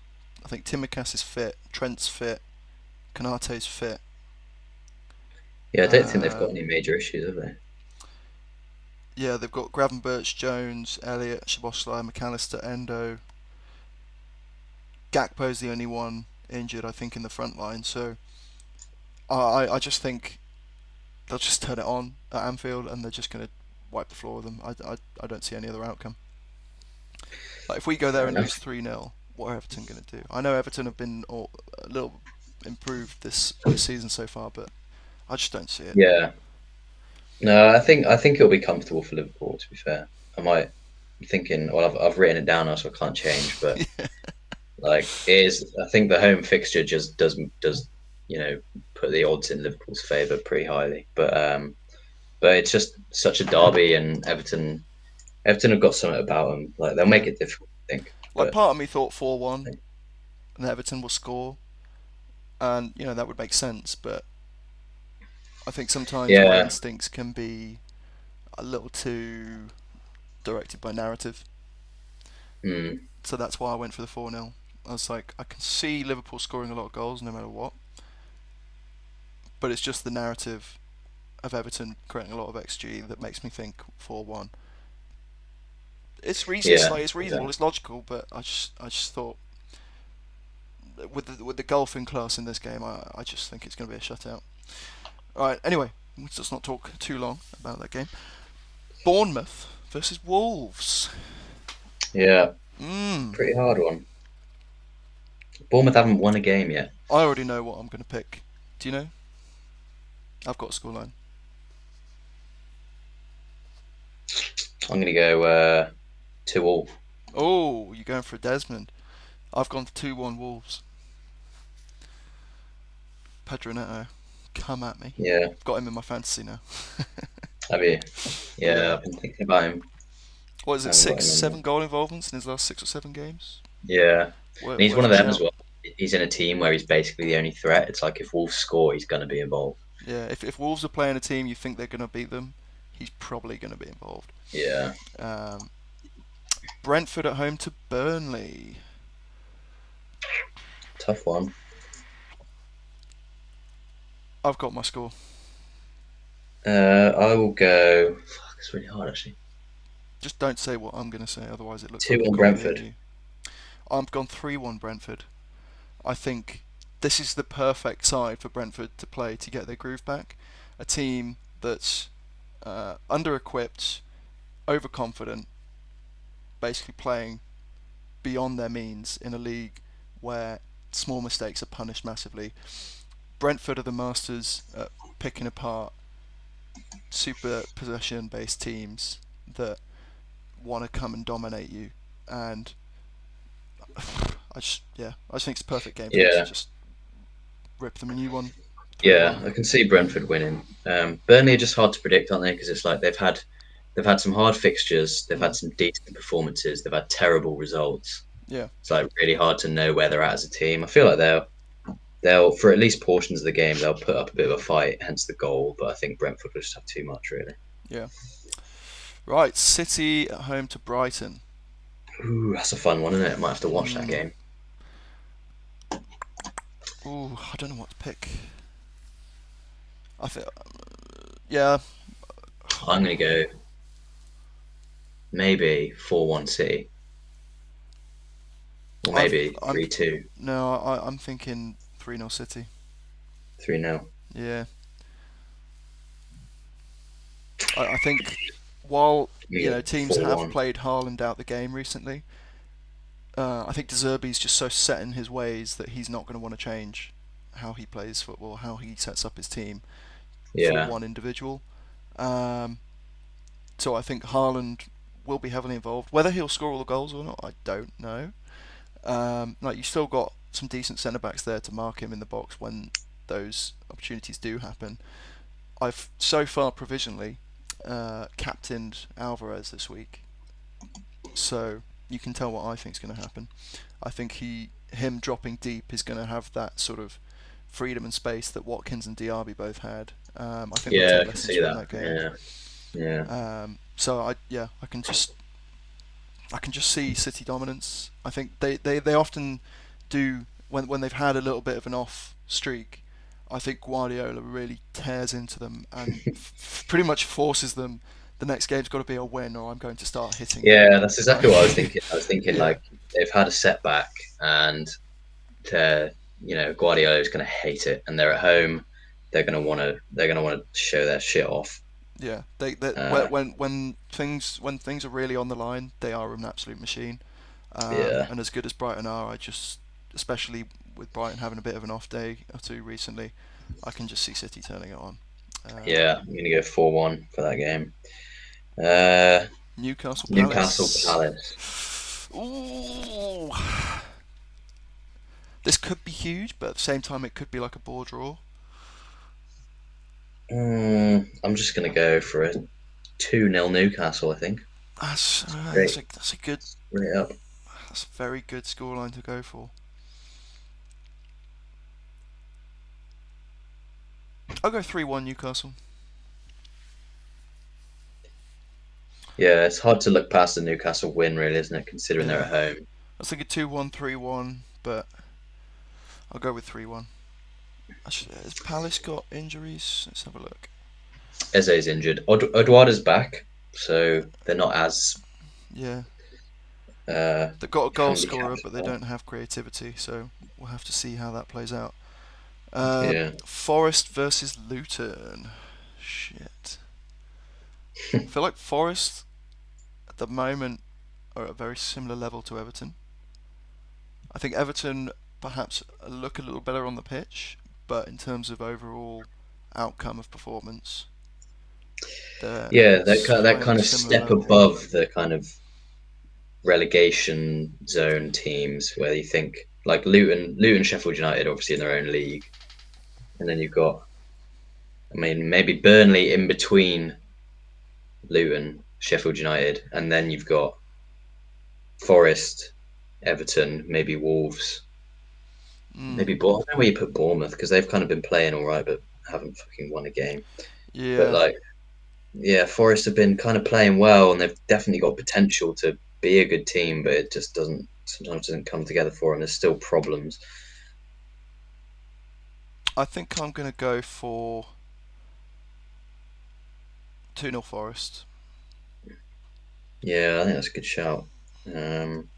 Speaker 1: I think Timikas is fit. Trent's fit. Kanate's fit.
Speaker 2: yeah, I don't think they've got
Speaker 1: Um,
Speaker 2: any major issues, have they?
Speaker 1: yeah, they've got Gravenberch, Jones, Elliott, Szoboszlai, McAllister, Endo. Gakpo's the only one injured, I think, in the front line. So I just think they'll just turn it on at Anfield and they're just going to wipe the floor with them. I don't see any other outcome. Like if we go there
Speaker 2: Fair
Speaker 1: and lose
Speaker 2: enough.
Speaker 1: 3-0, what are Everton going to do? I know Everton have been a little improved this season so far, but I just don't see it.
Speaker 2: Yeah, no, I think it'll be comfortable for Liverpool. To be fair, I might be thinking. Well, I've written it down now, so I can't change. But
Speaker 1: Yeah,
Speaker 2: like, it is. I think the home fixture just does you know put the odds in Liverpool's favour pretty highly. But it's just such a derby, and Everton have got something about them. Like they'll make
Speaker 1: yeah.
Speaker 2: it difficult, I think.
Speaker 1: Like
Speaker 2: But
Speaker 1: part of me thought 4-1 and Everton will score, and that would make sense. But I think sometimes my
Speaker 2: yeah,
Speaker 1: instincts can be a little too directed by narrative.
Speaker 2: mm,
Speaker 1: So that's why I went for the 4-0. I was like, I can see Liverpool scoring a lot of goals no matter what, but it's just the narrative of Everton creating a lot of XG that makes me think 4-1.
Speaker 2: yeah,
Speaker 1: It's reasonable,
Speaker 2: yeah,
Speaker 1: it's logical, but I just thought with the golfing class in this game, I just think it's going to be a shutout. All right. Anyway, let's not talk too long about that game. Bournemouth versus Wolves.
Speaker 2: yeah.
Speaker 1: Mm.
Speaker 2: Pretty hard one. Bournemouth haven't won a game yet.
Speaker 1: I already know what I'm going to pick. Do you know? I've got a scoreline.
Speaker 2: I'm going to go 2-2.
Speaker 1: Oh, you're going for Desmond. I've gone for 2-1 Wolves. Pedro Neto, come at me.
Speaker 2: Yeah,
Speaker 1: I've got him in my fantasy now.
Speaker 2: have you? Yeah,
Speaker 1: Yeah.
Speaker 2: I've been thinking about him.
Speaker 1: What is
Speaker 2: I
Speaker 1: it?
Speaker 2: haven't got
Speaker 1: Six,
Speaker 2: him in there.
Speaker 1: seven goal involvements in his last 6 or 7 games.
Speaker 2: Yeah, and he's one
Speaker 1: Worth
Speaker 2: of
Speaker 1: a
Speaker 2: them as
Speaker 1: shout.
Speaker 2: well. He's in a team where he's basically the only threat. It's like if Wolves score, he's going to be involved.
Speaker 1: Yeah. If Wolves are playing a team you think they're going to beat them, he's probably going to be involved.
Speaker 2: Yeah,
Speaker 1: Um, Brentford at home to Burnley.
Speaker 2: tough one.
Speaker 1: I've got my score.
Speaker 2: I will go. Fuck, it's really hard actually.
Speaker 1: Just don't say what I'm going to say, otherwise it looks
Speaker 2: Two
Speaker 1: like I'm
Speaker 2: on
Speaker 1: copying
Speaker 2: Brentford.
Speaker 1: you. I've gone 3-1 Brentford. I think this is the perfect side for Brentford to play to get their groove back. A team that's under-equipped, overconfident, basically playing beyond their means in a league where small mistakes are punished massively. Brentford are the masters at picking apart super possession-based teams that want to come and dominate you, and I just think it's a perfect game for them to
Speaker 2: Yeah,
Speaker 1: just rip them a new one, three
Speaker 2: yeah,
Speaker 1: one.
Speaker 2: I can see Brentford winning. Burnley are just hard to predict, aren't they? Because it's like they've had some hard fixtures, they've had
Speaker 1: Mm,
Speaker 2: some decent performances, they've had terrible results.
Speaker 1: yeah,
Speaker 2: It's like really hard to know where they're at as a team. I feel like they'll for at least portions of the game they'll put up a bit of a fight, hence the goal. But I think Brentford will just have too much really.
Speaker 1: yeah. Right, City at home to Brighton.
Speaker 2: Ooh, that's a fun one, isn't it? Might have to watch that
Speaker 1: Mm,
Speaker 2: game.
Speaker 1: ooh, I don't know what to pick. I think, yeah,
Speaker 2: I'm gonna go maybe 4-1 City, or maybe
Speaker 1: I'm
Speaker 2: 3-2,
Speaker 1: no, I'm thinking 3-0 City.
Speaker 2: 3-0.
Speaker 1: Yeah, I think while
Speaker 2: You go
Speaker 1: teams have
Speaker 2: 4-1.
Speaker 1: played Haaland out the game recently, I think De Zerbi's just so set in his ways that he's not going to want to change how he plays football, how he sets up his team for
Speaker 2: Yeah,
Speaker 1: one individual. Um, so I think Haaland will be heavily involved. Whether he'll score all the goals or not, I don't know. Like you still got some decent centre backs there to mark him in the box when those opportunities do happen. I've so far provisionally captained Alvarez this week, so you can tell what I think is going to happen. I think him dropping deep is going to have that sort of freedom and space that Watkins and Diaby both had. I think they'll
Speaker 2: yeah,
Speaker 1: take
Speaker 2: I can
Speaker 1: lessons
Speaker 2: see
Speaker 1: from
Speaker 2: that.
Speaker 1: that game.
Speaker 2: Yeah, yeah,
Speaker 1: So I can just see City dominance. I think they often do when they've had a little bit of an off streak. I think Guardiola really tears into them and pretty much forces them. The next game's got to be a win, or I'm going to start hitting you.
Speaker 2: yeah. That's exactly what I was
Speaker 1: Like,
Speaker 2: thinking. I was thinking
Speaker 1: yeah,
Speaker 2: like they've had a setback, and Guardiola is going to hate it, and they're at home. They're gonna want to show their shit off.
Speaker 1: yeah.
Speaker 2: Uh,
Speaker 1: When things are really on the line, they are an absolute machine.
Speaker 2: yeah,
Speaker 1: And as good as Brighton are, especially with Brighton having a bit of an off day or two recently, I can just see City turning it on.
Speaker 2: yeah. I'm gonna go 4-1 for that game. Uh,
Speaker 1: Newcastle
Speaker 2: Newcastle
Speaker 1: Palace.
Speaker 2: Palace.
Speaker 1: Ooh, this could be huge, but at the same time, it could be like a bore draw.
Speaker 2: I'm just gonna go for a 2-0 Newcastle. I think straight
Speaker 1: That's a good,
Speaker 2: straight up.
Speaker 1: that's a very good scoreline to go for. I'll go 3-1 Newcastle.
Speaker 2: Yeah, it's hard to look past the Newcastle win, really, isn't it? Considering they're
Speaker 1: Yeah,
Speaker 2: at home.
Speaker 1: I was thinking 2-1, 3-1, but I'll go with 3-1. Has Palace got injuries? Let's have a look.
Speaker 2: Eze's injured. Eduardo's back, so they're not as
Speaker 1: Yeah,
Speaker 2: uh,
Speaker 1: they've got a goal scorer,
Speaker 2: handicapped.
Speaker 1: but they don't have creativity, so we'll have to see how that plays out.
Speaker 2: Yeah,
Speaker 1: Forest versus Luton. Shit. I feel like Forest at the moment are at a very similar level to Everton. I think Everton perhaps look a little better on the pitch, but in terms of overall outcome of performance, they're
Speaker 2: yeah, that
Speaker 1: kind
Speaker 2: kind
Speaker 1: of
Speaker 2: of
Speaker 1: similar
Speaker 2: step
Speaker 1: level.
Speaker 2: above the kind of relegation zone teams where you think like Luton, Sheffield United, obviously in their own league, and then you've got, I mean, maybe Burnley in between Luton, Sheffield United, and then you've got Forest, Everton, maybe Wolves,
Speaker 1: Mm,
Speaker 2: maybe Bournemouth. I don't know where you put Bournemouth because they've kind of been playing all right, but haven't fucking won a game. But
Speaker 1: yeah,
Speaker 2: like, yeah, Forest have been kind of playing well, and they've definitely got potential to be a good team, but it just doesn't sometimes doesn't come together for them. There's still problems.
Speaker 1: I think I'm gonna go for 2-0 Forest.
Speaker 2: Yeah, I think that's a good shout. Um,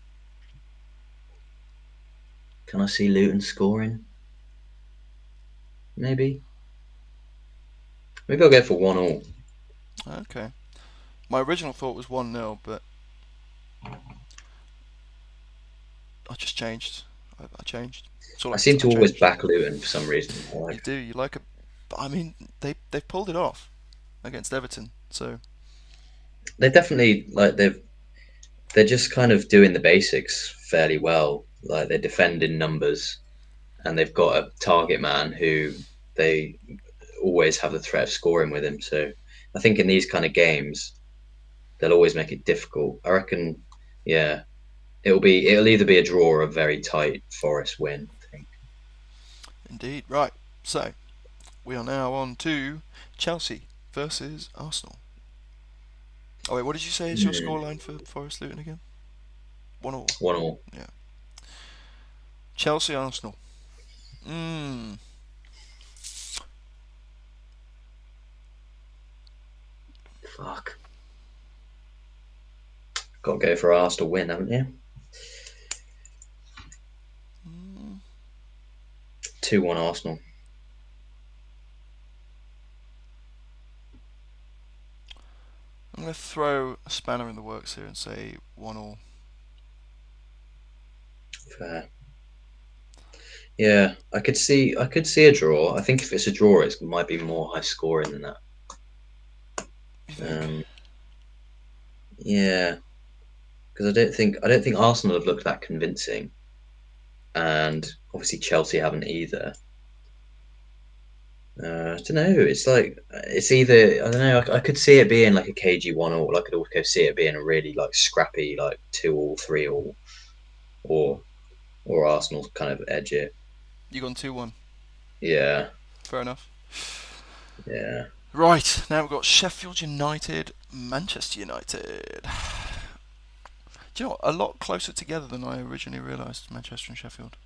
Speaker 2: can I see Luton scoring? Maybe. Maybe I'll go for 1-1.
Speaker 1: Okay. My original thought was 1-0, but I just changed. I changed. That's all
Speaker 2: I
Speaker 1: I can say.
Speaker 2: seem
Speaker 1: I
Speaker 2: to always
Speaker 1: changed.
Speaker 2: back Luton for some reason. I
Speaker 1: You
Speaker 2: like
Speaker 1: do. You like a. I mean, they've pulled it off against Everton. So
Speaker 2: they definitely like they're just kind of doing the basics fairly well. Like they defend in numbers, and they've got a target man who they always have the threat of scoring with him. So I think in these kind of games, they'll always make it difficult. I reckon, yeah, it'll either be a draw or a very tight Forest win. I think.
Speaker 1: indeed, right. So we are now on to Chelsea versus Arsenal. Oh wait, what did you say is your scoreline for Forest Luton again? 1-1.
Speaker 2: 1-1.
Speaker 1: Yeah. Chelsea Arsenal. Mmm.
Speaker 2: Fuck. Got to go for Arsenal win, haven't you?
Speaker 1: Mm,
Speaker 2: 2-1 Arsenal.
Speaker 1: I'm gonna throw a spanner in the works here and say 1-1.
Speaker 2: Fair. Yeah, I could see a draw. I think if it's a draw, it might be more high scoring than that.
Speaker 1: You think?
Speaker 2: Um, yeah, because I don't think Arsenal have looked that convincing, and obviously Chelsea haven't either. I don't know. It's like it's either I don't know. I could see it being like a cagey 1-1. I could also see it being a really like scrappy like 2-2, 3-2, or or Arsenal's kind of edge it.
Speaker 1: You gone 2-1.
Speaker 2: Yeah,
Speaker 1: Fair enough.
Speaker 2: yeah,
Speaker 1: Right, now we've got Sheffield United, Manchester United. Do you know what? A lot closer together than I originally realised, Manchester and Sheffield.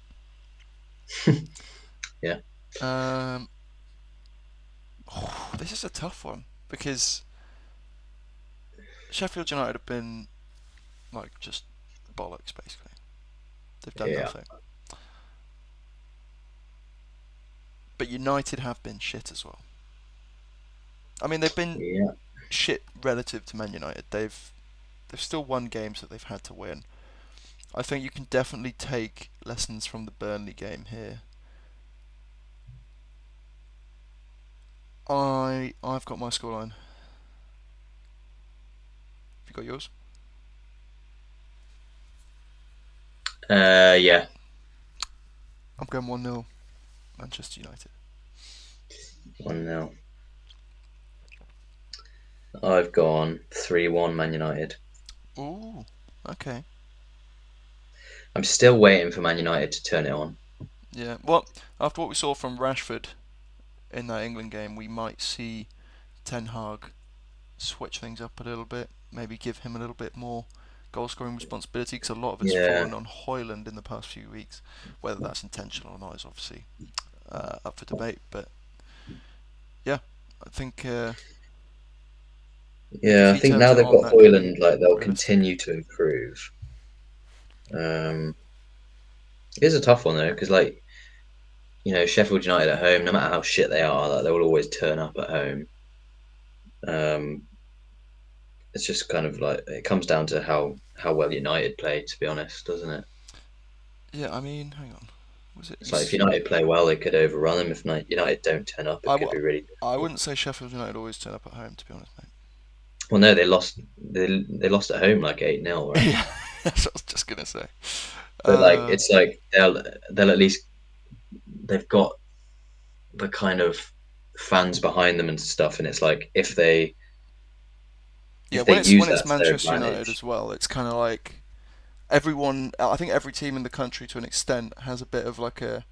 Speaker 2: yeah,
Speaker 1: Um, this is a tough one because Sheffield United have been like just bollocks basically. They've done
Speaker 2: yeah,
Speaker 1: nothing. But United have been shit as well. I mean, they've been
Speaker 2: yeah.
Speaker 1: shit relative to Man United. They've still won games that they've had to win. I think you can definitely take lessons from the Burnley game here. I've got my scoreline. Have you got yours?
Speaker 2: Yeah.
Speaker 1: I'm going 1-0 Manchester United.
Speaker 2: 1-0. I've gone 3-1 Man United.
Speaker 1: Ooh, okay.
Speaker 2: I'm still waiting for Man United to turn it on.
Speaker 1: Yeah. Well, after what we saw from Rashford in that England game, we might see Ten Hag switch things up a little bit. Maybe give him a little bit more goal scoring responsibility because a lot of it's
Speaker 2: Yeah,
Speaker 1: fallen on Hoyland in the past few weeks. Whether that's intentional or not is obviously up for debate. But yeah, I think if
Speaker 2: yeah. I
Speaker 1: he
Speaker 2: think
Speaker 1: turns
Speaker 2: now
Speaker 1: it
Speaker 2: they've
Speaker 1: on,
Speaker 2: got
Speaker 1: that could be
Speaker 2: Hoyland, like they'll
Speaker 1: realistic.
Speaker 2: continue to improve. Um, it is a tough one though, because like Sheffield United at home, no matter how shit they are, like they will always turn up at home. Um, it's just kind of like it comes down to how well United play, to be honest, doesn't it?
Speaker 1: Yeah, I mean, hang on. Was it?
Speaker 2: It's like if United play well, they could overrun them. If United don't turn up,
Speaker 1: I,
Speaker 2: it could
Speaker 1: w-
Speaker 2: be really
Speaker 1: I
Speaker 2: difficult.
Speaker 1: wouldn't say Sheffield United always turn up at home, to be honest,
Speaker 2: Well, no, they lost. They lost at home like 8-0, right?
Speaker 1: mate. That's what I was just gonna say.
Speaker 2: But like
Speaker 1: Uh,
Speaker 2: it's like they'll at least they've got the kind of fans behind them and stuff, and it's like
Speaker 1: yeah,
Speaker 2: if they
Speaker 1: when
Speaker 2: use
Speaker 1: it's
Speaker 2: that to their
Speaker 1: Manchester United
Speaker 2: advantage.
Speaker 1: as well, it's kind of like everyone. I think every team in the country, to an extent, has a bit of like a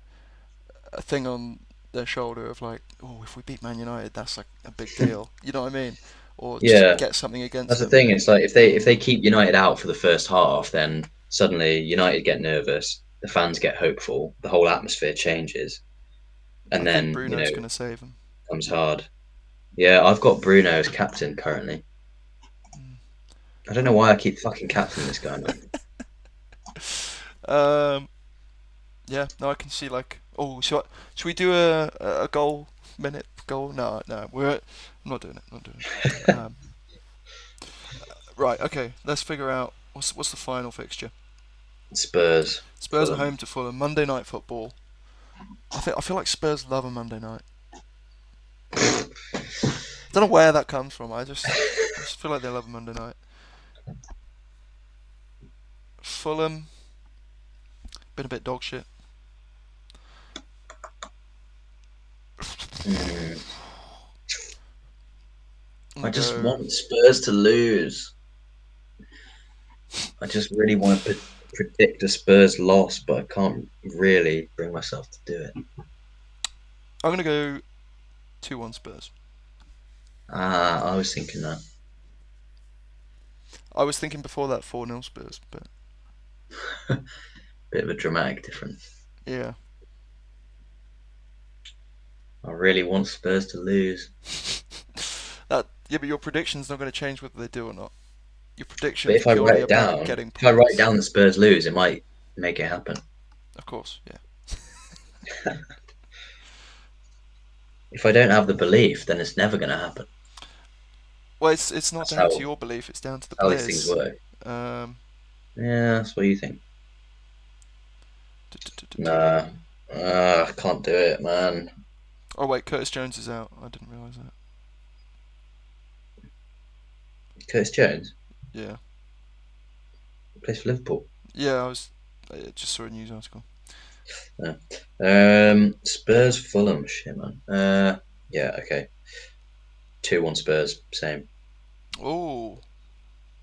Speaker 1: thing on their shoulder of like, oh, if we beat Man United, that's like a big deal. You know what I mean? Or just
Speaker 2: Yeah,
Speaker 1: get something against
Speaker 2: that's the
Speaker 1: them.
Speaker 2: thing. It's like if they keep United out for the first half, then suddenly United get nervous, the fans get hopeful, the whole atmosphere changes,
Speaker 1: I
Speaker 2: and
Speaker 1: think
Speaker 2: then
Speaker 1: Bruno's gonna save them.
Speaker 2: comes hard. Yeah, I've got Bruno as captain currently. I don't know why I keep fucking captaining this guy, man.
Speaker 1: Um, yeah, no, I can see like, oh, should we do a goal minute goal? No, no, I'm not doing it. Not doing it. Right, okay, let's figure out what's the final fixture.
Speaker 2: Spurs,
Speaker 1: Spurs at
Speaker 2: Fulham.
Speaker 1: home to Fulham, Monday night football. I feel like Spurs love a Monday night. Don't know where that comes from. I just feel like they love a Monday night. Fulham been a bit dog shit.
Speaker 2: Mm.
Speaker 1: I'm
Speaker 2: I
Speaker 1: gonna
Speaker 2: just
Speaker 1: go.
Speaker 2: want Spurs to lose. I just really want to predict a Spurs loss, but I can't really bring myself to do it.
Speaker 1: I'm gonna go 2-1 Spurs.
Speaker 2: Ah, I was thinking that.
Speaker 1: I was thinking before that 4-0 Spurs, but
Speaker 2: Bit of a dramatic difference.
Speaker 1: yeah.
Speaker 2: I really want Spurs to lose.
Speaker 1: That yeah, but your prediction's not going to change whether they do or not. Your
Speaker 2: But
Speaker 1: prediction's
Speaker 2: if I
Speaker 1: purely
Speaker 2: write it
Speaker 1: about
Speaker 2: down,
Speaker 1: getting
Speaker 2: if I write
Speaker 1: points.
Speaker 2: down that Spurs lose, it might make it happen.
Speaker 1: Of course, yeah.
Speaker 2: If I don't have the belief, then it's never going to happen.
Speaker 1: Well, it's not
Speaker 2: That's
Speaker 1: down to
Speaker 2: how
Speaker 1: your belief; it's down to the
Speaker 2: how these things
Speaker 1: players.
Speaker 2: work.
Speaker 1: Um,
Speaker 2: Yeah, that's what you think.
Speaker 1: du- du- du- du-
Speaker 2: Nah,
Speaker 1: du.
Speaker 2: I can't do it, man.
Speaker 1: Oh wait, Curtis Jones is out. I didn't realise that.
Speaker 2: Curtis Jones
Speaker 1: Yeah,
Speaker 2: plays for Liverpool.
Speaker 1: yeah. I just saw a news article.
Speaker 2: Yeah. Spurs Fulham, shit, man. Yeah, okay. 2-1 Spurs, same.
Speaker 1: Oh,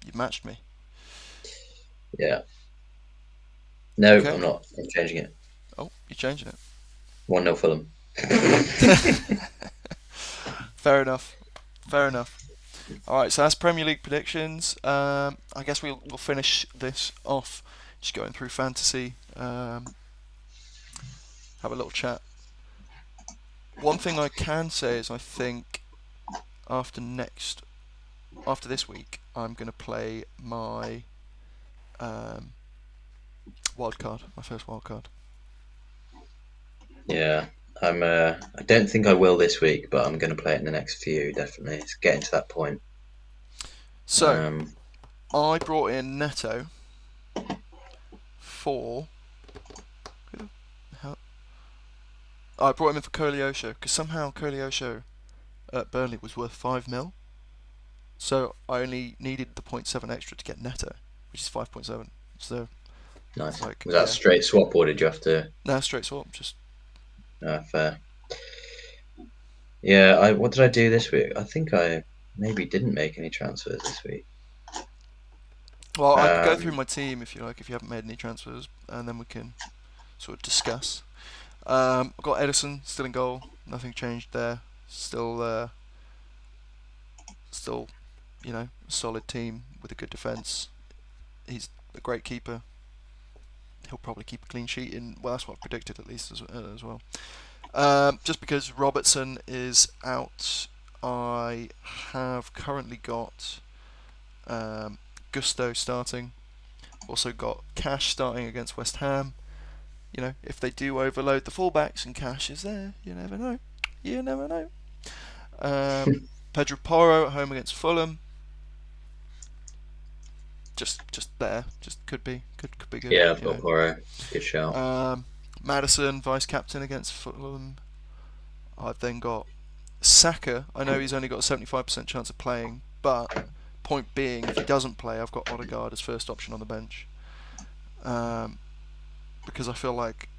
Speaker 1: you matched me.
Speaker 2: Yeah. No,
Speaker 1: Okay.
Speaker 2: I'm not. I'm changing it.
Speaker 1: Oh, you're changing it.
Speaker 2: 1-0 Fulham.
Speaker 1: Fair enough. Fair enough. All right, so that's Premier League predictions. I guess we'll finish this off just going through fantasy. Have a little chat. One thing I can say is I think after next after this week I'm gonna play my um, wild card, my first wild card.
Speaker 2: Yeah. I don't think I will this week, but I'm going to play it in the next few, definitely. It's getting to that point.
Speaker 1: So
Speaker 2: Um,
Speaker 1: I brought in Neto for who the hell? I brought him in for Koleosho because somehow Koleosho at Burnley was worth 5 mil. So I only needed the point 0.7 extra to get Neto, which is 5.7. So it's
Speaker 2: nice.
Speaker 1: like,
Speaker 2: Was that a
Speaker 1: yeah,
Speaker 2: straight swap, or did you have to?
Speaker 1: now straight swap. Just
Speaker 2: Fair. Yeah. What did I do this week? I think I maybe didn't make any transfers this week.
Speaker 1: well, I can go through
Speaker 2: Um,
Speaker 1: my team if you like, if you haven't made any transfers, and then we can sort of discuss. I've got Edison still in goal. Nothing changed there. Still, a solid team with a good defence. He's a great keeper. He'll probably keep a clean sheet in. Well, that's what I predicted at least as well. Just because Robertson is out, I have currently got Gusto starting. Also got Cash starting against West Ham. If they do overload the fullbacks and Cash is there, you never know. You never know. Um, Pedro Porro at home against Fulham. Just there. Just could be good.
Speaker 2: yeah, I've got Porro. Good shout.
Speaker 1: Madison vice captain against Fulham. I've then got Saka. I know he's only got a 75% chance of playing, but point being, if he doesn't play, I've got Odegaard as first option on the bench. um, because I feel like,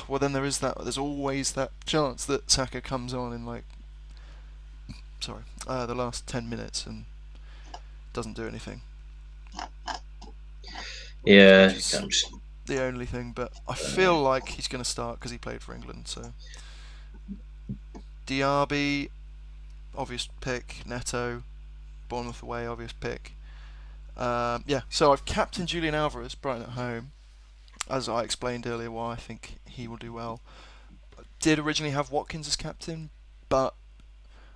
Speaker 1: well, then there's always that chance that Saka comes on in like, sorry, the last 10 minutes and doesn't do anything, which
Speaker 2: Yeah,
Speaker 1: is
Speaker 2: I'm just,
Speaker 1: the only thing. But I
Speaker 2: I don't know.
Speaker 1: feel like he's going to start because he played for England. So Diaby, obvious pick. Neto, Bournemouth away, obvious pick. Yeah, so I've captained Julian Alvarez, Brighton at home, as I explained earlier why I think he will do well. Did originally have Watkins as captain, but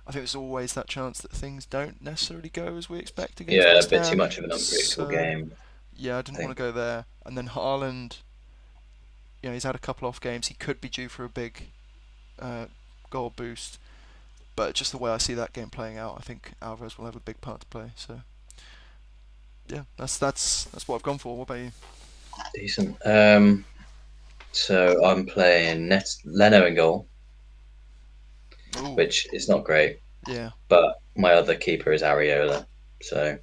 Speaker 1: I think there's always that chance that things don't necessarily go as we expect against
Speaker 2: Yeah, a
Speaker 1: West
Speaker 2: bit too
Speaker 1: Ham.
Speaker 2: much of an unpredictable
Speaker 1: So
Speaker 2: game,
Speaker 1: yeah, I
Speaker 2: I
Speaker 1: didn't want
Speaker 2: think.
Speaker 1: to go there. And then Haaland, he's had a couple off games. He could be due for a big uh, goal boost, but just the way I see that game playing out, I think Alvarez will have a big part to play. So yeah, that's what I've gone for. What about you?
Speaker 2: Decent. So I'm playing Leno in goal,
Speaker 1: Ooh,
Speaker 2: which is not great,
Speaker 1: yeah.
Speaker 2: but my other keeper is Areola. So,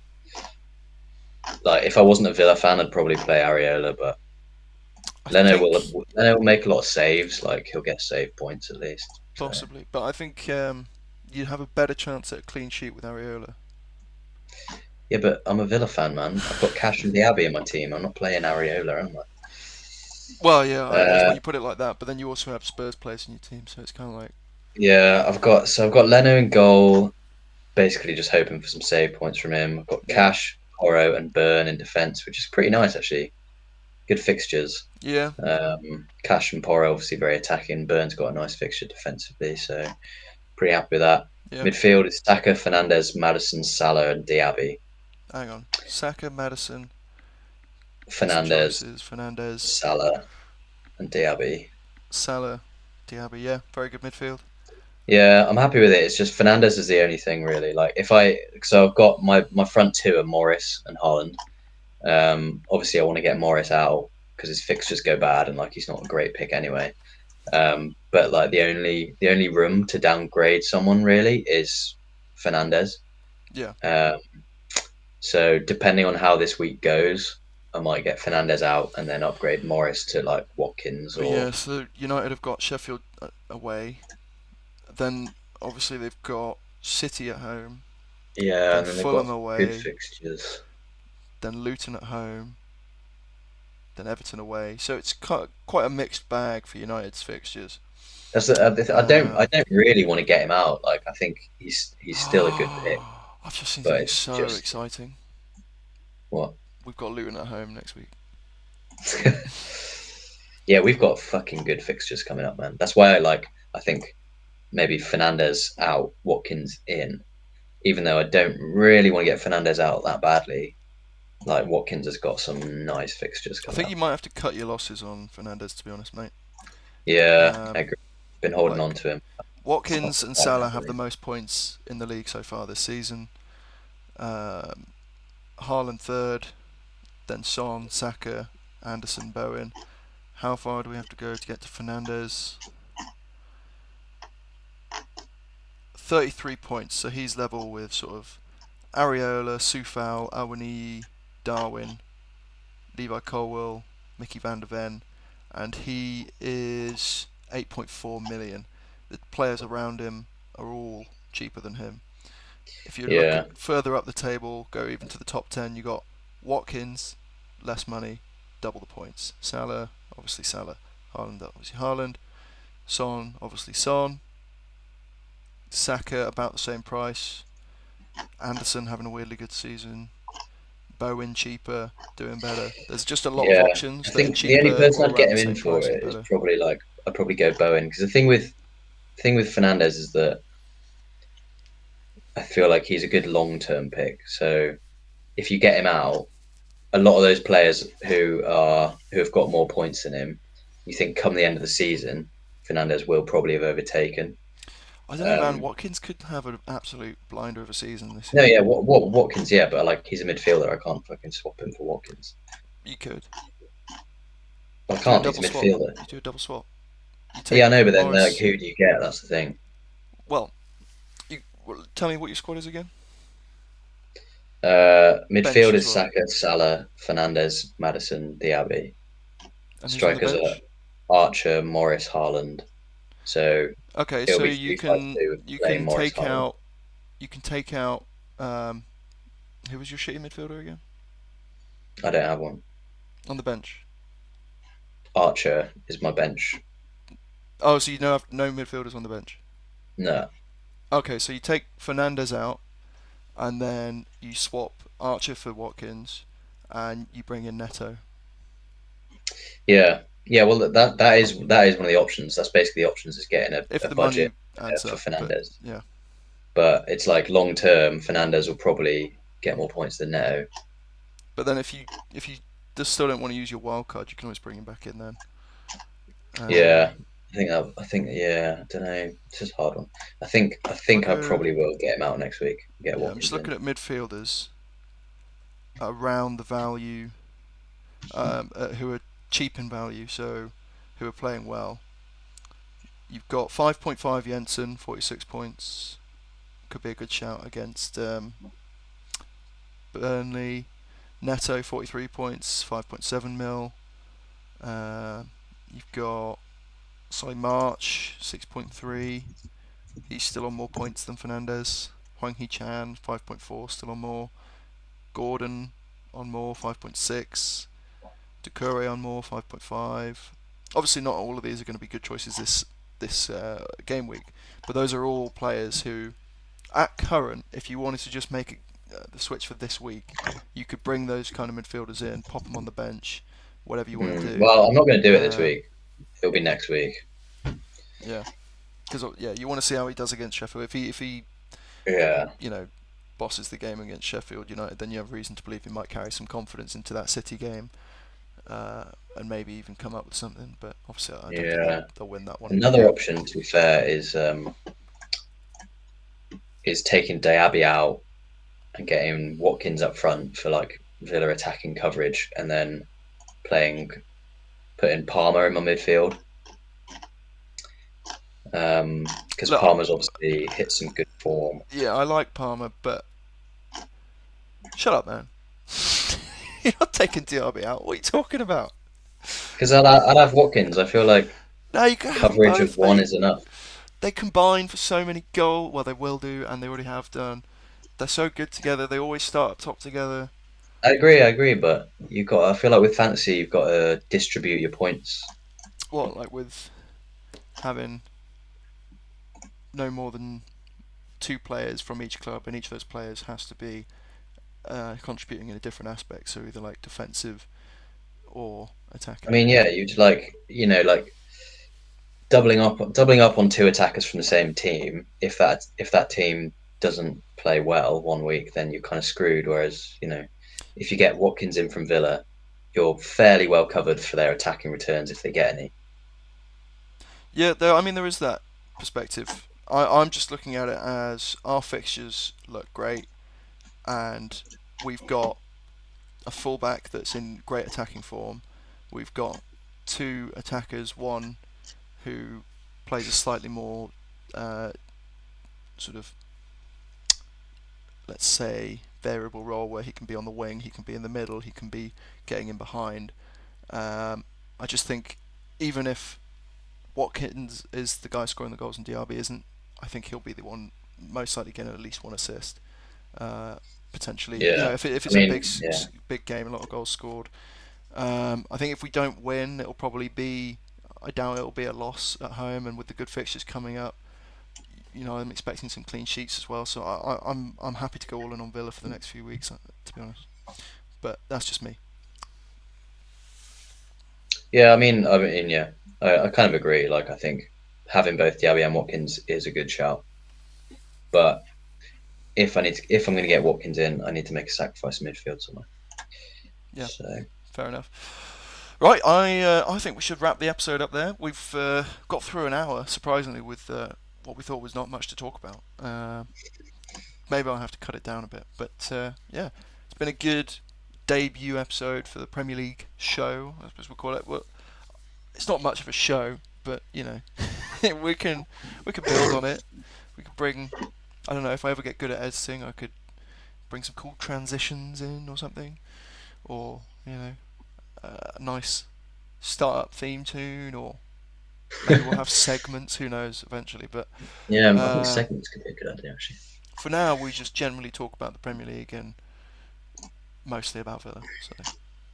Speaker 2: like, if I wasn't a Villa fan, I'd probably play Areola, but
Speaker 1: I think
Speaker 2: Leno will make a lot of saves. Like, he'll get save points at least. So,
Speaker 1: possibly, but I think you'd have a better chance at a clean sheet with Areola.
Speaker 2: yeah, but I'm a Villa fan, man. I've got Cash and Diaby in my team. I'm not playing Areola, am
Speaker 1: Well, yeah,
Speaker 2: I?
Speaker 1: I guess when you put it like that, but then you also have Spurs players in your team, so it's kind of like,
Speaker 2: Yeah, I've got Leno in goal. Basically, just hoping for some save points from him. I've got
Speaker 1: yeah,
Speaker 2: Cash, Oro, and Burn in defence, which is pretty nice actually. Good fixtures.
Speaker 1: yeah,
Speaker 2: Cash and Porro obviously very attacking. Burn's got a nice fixture defensively, so pretty happy with that.
Speaker 1: yeah.
Speaker 2: Midfield is Saka, Fernandez, Madison, Salah, and Diaby.
Speaker 1: Hang on, Saka, Madison, decent
Speaker 2: Fernandez,
Speaker 1: choices. Fernandez,
Speaker 2: Salah, and Diaby.
Speaker 1: Salah, Diaby. Yeah, very good midfield.
Speaker 2: Yeah, I'm happy with it. It's just Fernandez is the only thing really. Like so I've got my front two are Morris and Holland. Obviously I want to get Morris out because his fixtures go bad and like he's not a great pick anyway. But like the only room to downgrade someone really is Fernandez.
Speaker 1: Yeah,
Speaker 2: Um, so depending on how this week goes, I might get Fernandez out and then upgrade Morris to like Watkins
Speaker 1: yeah.
Speaker 2: or
Speaker 1: So United have got Sheffield away. Then obviously they've got City at home.
Speaker 2: yeah,
Speaker 1: Then
Speaker 2: and then they've
Speaker 1: Fulham
Speaker 2: got good
Speaker 1: away.
Speaker 2: fixtures.
Speaker 1: Then Luton at home. Then Everton away. So it's quite a mixed bag for United's fixtures.
Speaker 2: I
Speaker 1: Um,
Speaker 2: don't really want to get him out. Like I think he's still a good pick,
Speaker 1: I've just seen
Speaker 2: but
Speaker 1: something
Speaker 2: it's
Speaker 1: so
Speaker 2: just
Speaker 1: exciting.
Speaker 2: what.
Speaker 1: We've got Luton at home next week.
Speaker 2: Yeah, we've got fucking good fixtures coming up, man. That's why I think maybe Fernandez out, Watkins in. Even though I don't really want to get Fernandez out that badly, like Watkins has got some nice fixtures
Speaker 1: I
Speaker 2: coming
Speaker 1: think you
Speaker 2: up.
Speaker 1: might have to cut your losses on Fernandez, to be honest, mate.
Speaker 2: Yeah, I
Speaker 1: Um,
Speaker 2: agree. Been holding on
Speaker 1: like
Speaker 2: to him
Speaker 1: Watkins and
Speaker 2: quite
Speaker 1: Salah have the
Speaker 2: heavily.
Speaker 1: most points in the league so far this season. Um, Haaland third, then Son, Saka, Anderson, Bowen. How far do we have to go to get to Fernandez? 33 points, so he's level with sort of Areola, Soufal, Awani, Darwin, Levi Colwill, Mickey van der Ven, and he is 8.4 million. The players around him are all cheaper than him. If you look at
Speaker 2: Yeah,
Speaker 1: further up the table, go even to the top 10, you got Watkins, less money, double the points. Salah, obviously Salah. Haaland, obviously Haaland. Son, obviously Son. Saka, about the same price. Anderson having a weirdly good season. Bowen cheaper, doing better. There's just a lot of
Speaker 2: yeah.
Speaker 1: options
Speaker 2: I
Speaker 1: that are
Speaker 2: think the only
Speaker 1: cheaper
Speaker 2: person
Speaker 1: or
Speaker 2: I'd
Speaker 1: around
Speaker 2: get
Speaker 1: the
Speaker 2: him in
Speaker 1: same
Speaker 2: for
Speaker 1: price and
Speaker 2: it is
Speaker 1: better.
Speaker 2: probably like I'd probably go Bowen because the thing with Fernandez is that I feel like he's a good long term pick. So if you get him out, a lot of those players who have got more points than him, you think come the end of the season, Fernandez will probably have overtaken.
Speaker 1: I don't know, man.
Speaker 2: Um,
Speaker 1: Watkins could have an absolute blinder of a season this
Speaker 2: no,
Speaker 1: year.
Speaker 2: yeah, what Watkins, yeah, but like he's a midfielder. I can't fucking swap him for Watkins.
Speaker 1: You could.
Speaker 2: I
Speaker 1: Do a
Speaker 2: can't. He's a
Speaker 1: double swap.
Speaker 2: midfielder.
Speaker 1: You do a double swap. You
Speaker 2: Yeah, I
Speaker 1: take
Speaker 2: know, but then like,
Speaker 1: Morris.
Speaker 2: who do you get? That's the thing.
Speaker 1: Well, tell me what your squad is again. Bench
Speaker 2: Midfield
Speaker 1: as
Speaker 2: is
Speaker 1: well.
Speaker 2: Saka, Salah, Fernandez, Madison, Diaby.
Speaker 1: And who's on the
Speaker 2: Strikers are
Speaker 1: bench?
Speaker 2: Archer, Morris, Haaland. So
Speaker 1: Okay,
Speaker 2: it'll
Speaker 1: so
Speaker 2: be 3-5-2 with
Speaker 1: you
Speaker 2: playing
Speaker 1: can
Speaker 2: Morris,
Speaker 1: take
Speaker 2: Haaland.
Speaker 1: out you can take out um, who was your shitty midfielder again
Speaker 2: I don't have one.
Speaker 1: on the bench?
Speaker 2: Archer is my bench.
Speaker 1: Oh, so you don't have no midfielders on the bench.
Speaker 2: No.
Speaker 1: Okay, so you take Fernandez out, and then you swap Archer for Watkins, and you bring in Neto.
Speaker 2: Yeah. Yeah, well that is one of the options. That's basically the options is getting
Speaker 1: If
Speaker 2: a
Speaker 1: the
Speaker 2: budget
Speaker 1: money adds
Speaker 2: for
Speaker 1: up, but
Speaker 2: Fernandez.
Speaker 1: yeah.
Speaker 2: But it's like long term, Fernandez will probably get more points than Neto.
Speaker 1: But then if you just still don't want to use your wild card, you can always bring him back in then.
Speaker 2: Yeah,
Speaker 1: Um,
Speaker 2: I think yeah, I don't know. It's just a hard one. I
Speaker 1: if I
Speaker 2: think I
Speaker 1: go,
Speaker 2: probably will get him out next week. Get
Speaker 1: yeah, I'm just
Speaker 2: Watkins in.
Speaker 1: looking at midfielders around the value, who are cheap in value, so who are playing well. You've got 5.5 Jensen, 46 points. Could be a good shout against Burnley. Neto, 43 points, 5.7 mil. Uh, you've got Solly March, 6.3. He's still on more points than Fernandez. Hwang Hee Chan, 5.4, still on more. Gordon on more, 5.6. Doucouré on more, 5.5. Obviously, not all of these are going to be good choices this game week, but those are all players who, at current, if you wanted to just make the switch for this week, you could bring those kind of midfielders in, pop them on the bench, whatever you want to do.
Speaker 2: Well, I'm not going to do it this
Speaker 1: Um,
Speaker 2: week. It'll be next week.
Speaker 1: yeah, because yeah, you want to see how he does against Sheffield. If he
Speaker 2: Yeah,
Speaker 1: you know bosses the game against Sheffield United, then you have reason to believe he might carry some confidence into that City game, and maybe even come up with something. But obviously, I don't think
Speaker 2: yeah.
Speaker 1: they'll win that one.
Speaker 2: Another option, to be fair, is taking Diaby out and getting Watkins up front for like Villa attacking coverage, and then playing putting Palmer in my midfield. Because
Speaker 1: Look,
Speaker 2: Palmer's obviously hit some good form.
Speaker 1: yeah, I like Palmer, but shut up, man. You're not taking Diaby out. What are you talking about?
Speaker 2: Because I'd have Watkins. I feel like
Speaker 1: No, you can have them
Speaker 2: coverage of
Speaker 1: both,
Speaker 2: one
Speaker 1: mate.
Speaker 2: is enough.
Speaker 1: They combine for so many goals. Well, they will do, and they already have done. They're so good together. They always start up top together.
Speaker 2: I agree, but you got. I feel like with fantasy, you've got to distribute your points.
Speaker 1: What, like with having no more than two players from each club, and each of those players has to be contributing in a different aspect. So either like defensive or
Speaker 2: I
Speaker 1: attacking.
Speaker 2: mean, yeah, you'd like like doubling up on two attackers from the same team. If that team doesn't play well one week, then you're kind of screwed. Whereas if you get Watkins in from Villa, you're fairly well covered for their attacking returns if they get any.
Speaker 1: Yeah, I mean there is that perspective. I'm just looking at it as our fixtures look great, and we've got a fullback that's in great attacking form. We've got two attackers, one who plays a slightly more uh, sort of, let's say, variable role where he can be on the wing, he can be in the middle, he can be getting in behind. I just think even if Watkins is the guy scoring the goals and Diaby isn't, I think he'll be the one most likely getting at least one assist. Uh, Potentially,
Speaker 2: Yeah,
Speaker 1: if
Speaker 2: I
Speaker 1: it's a
Speaker 2: mean, yeah,
Speaker 1: big game, a lot of goals scored. I think if we don't win, it'll probably be. I doubt it'll be a loss at home, and with the good fixtures coming up, I'm expecting some clean sheets as well. So I'm happy to go all in on Villa for the next few weeks, to be honest. But that's just me.
Speaker 2: yeah. I mean, yeah. I kind of agree. Like, I think having both Diaby and Watkins is a good shout. But if I'm going to get Watkins in, I need to make a sacrifice in midfield somewhere.
Speaker 1: Yeah,
Speaker 2: So
Speaker 1: fair enough. Right, I think we should wrap the episode up there. We've got through an hour, surprisingly, with what we thought was not much to talk about. Maybe I'll have to cut it down a bit, but yeah, it's been a good debut episode for the Premier League show, I suppose we'll call it. Well, it's not much of a show, but we can build on it. We could bring. I don't know if I ever get good at editing, I could bring some cool transitions in or something, or a nice start-up theme tune, or maybe we'll have segments. Who knows eventually? But
Speaker 2: Yeah, I think
Speaker 1: uh,
Speaker 2: segments could be a good idea actually.
Speaker 1: for now, we just generally talk about the Premier League and mostly about Villa. So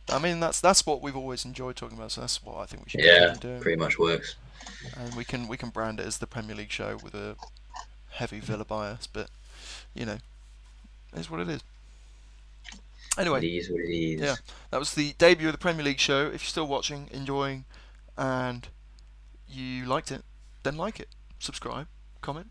Speaker 1: I mean, that's what we've always enjoyed talking about. So that's what I think we should
Speaker 2: Yeah,
Speaker 1: continue doing.
Speaker 2: pretty much works.
Speaker 1: And we can brand it as the Premier League show with a heavy Villa bias, but you know, it's what it is.
Speaker 2: It
Speaker 1: Anyway,
Speaker 2: is what it
Speaker 1: yeah,
Speaker 2: is.
Speaker 1: that was the debut of the Premier League show. If you're still watching, enjoying, and you liked it, then like it, subscribe, comment,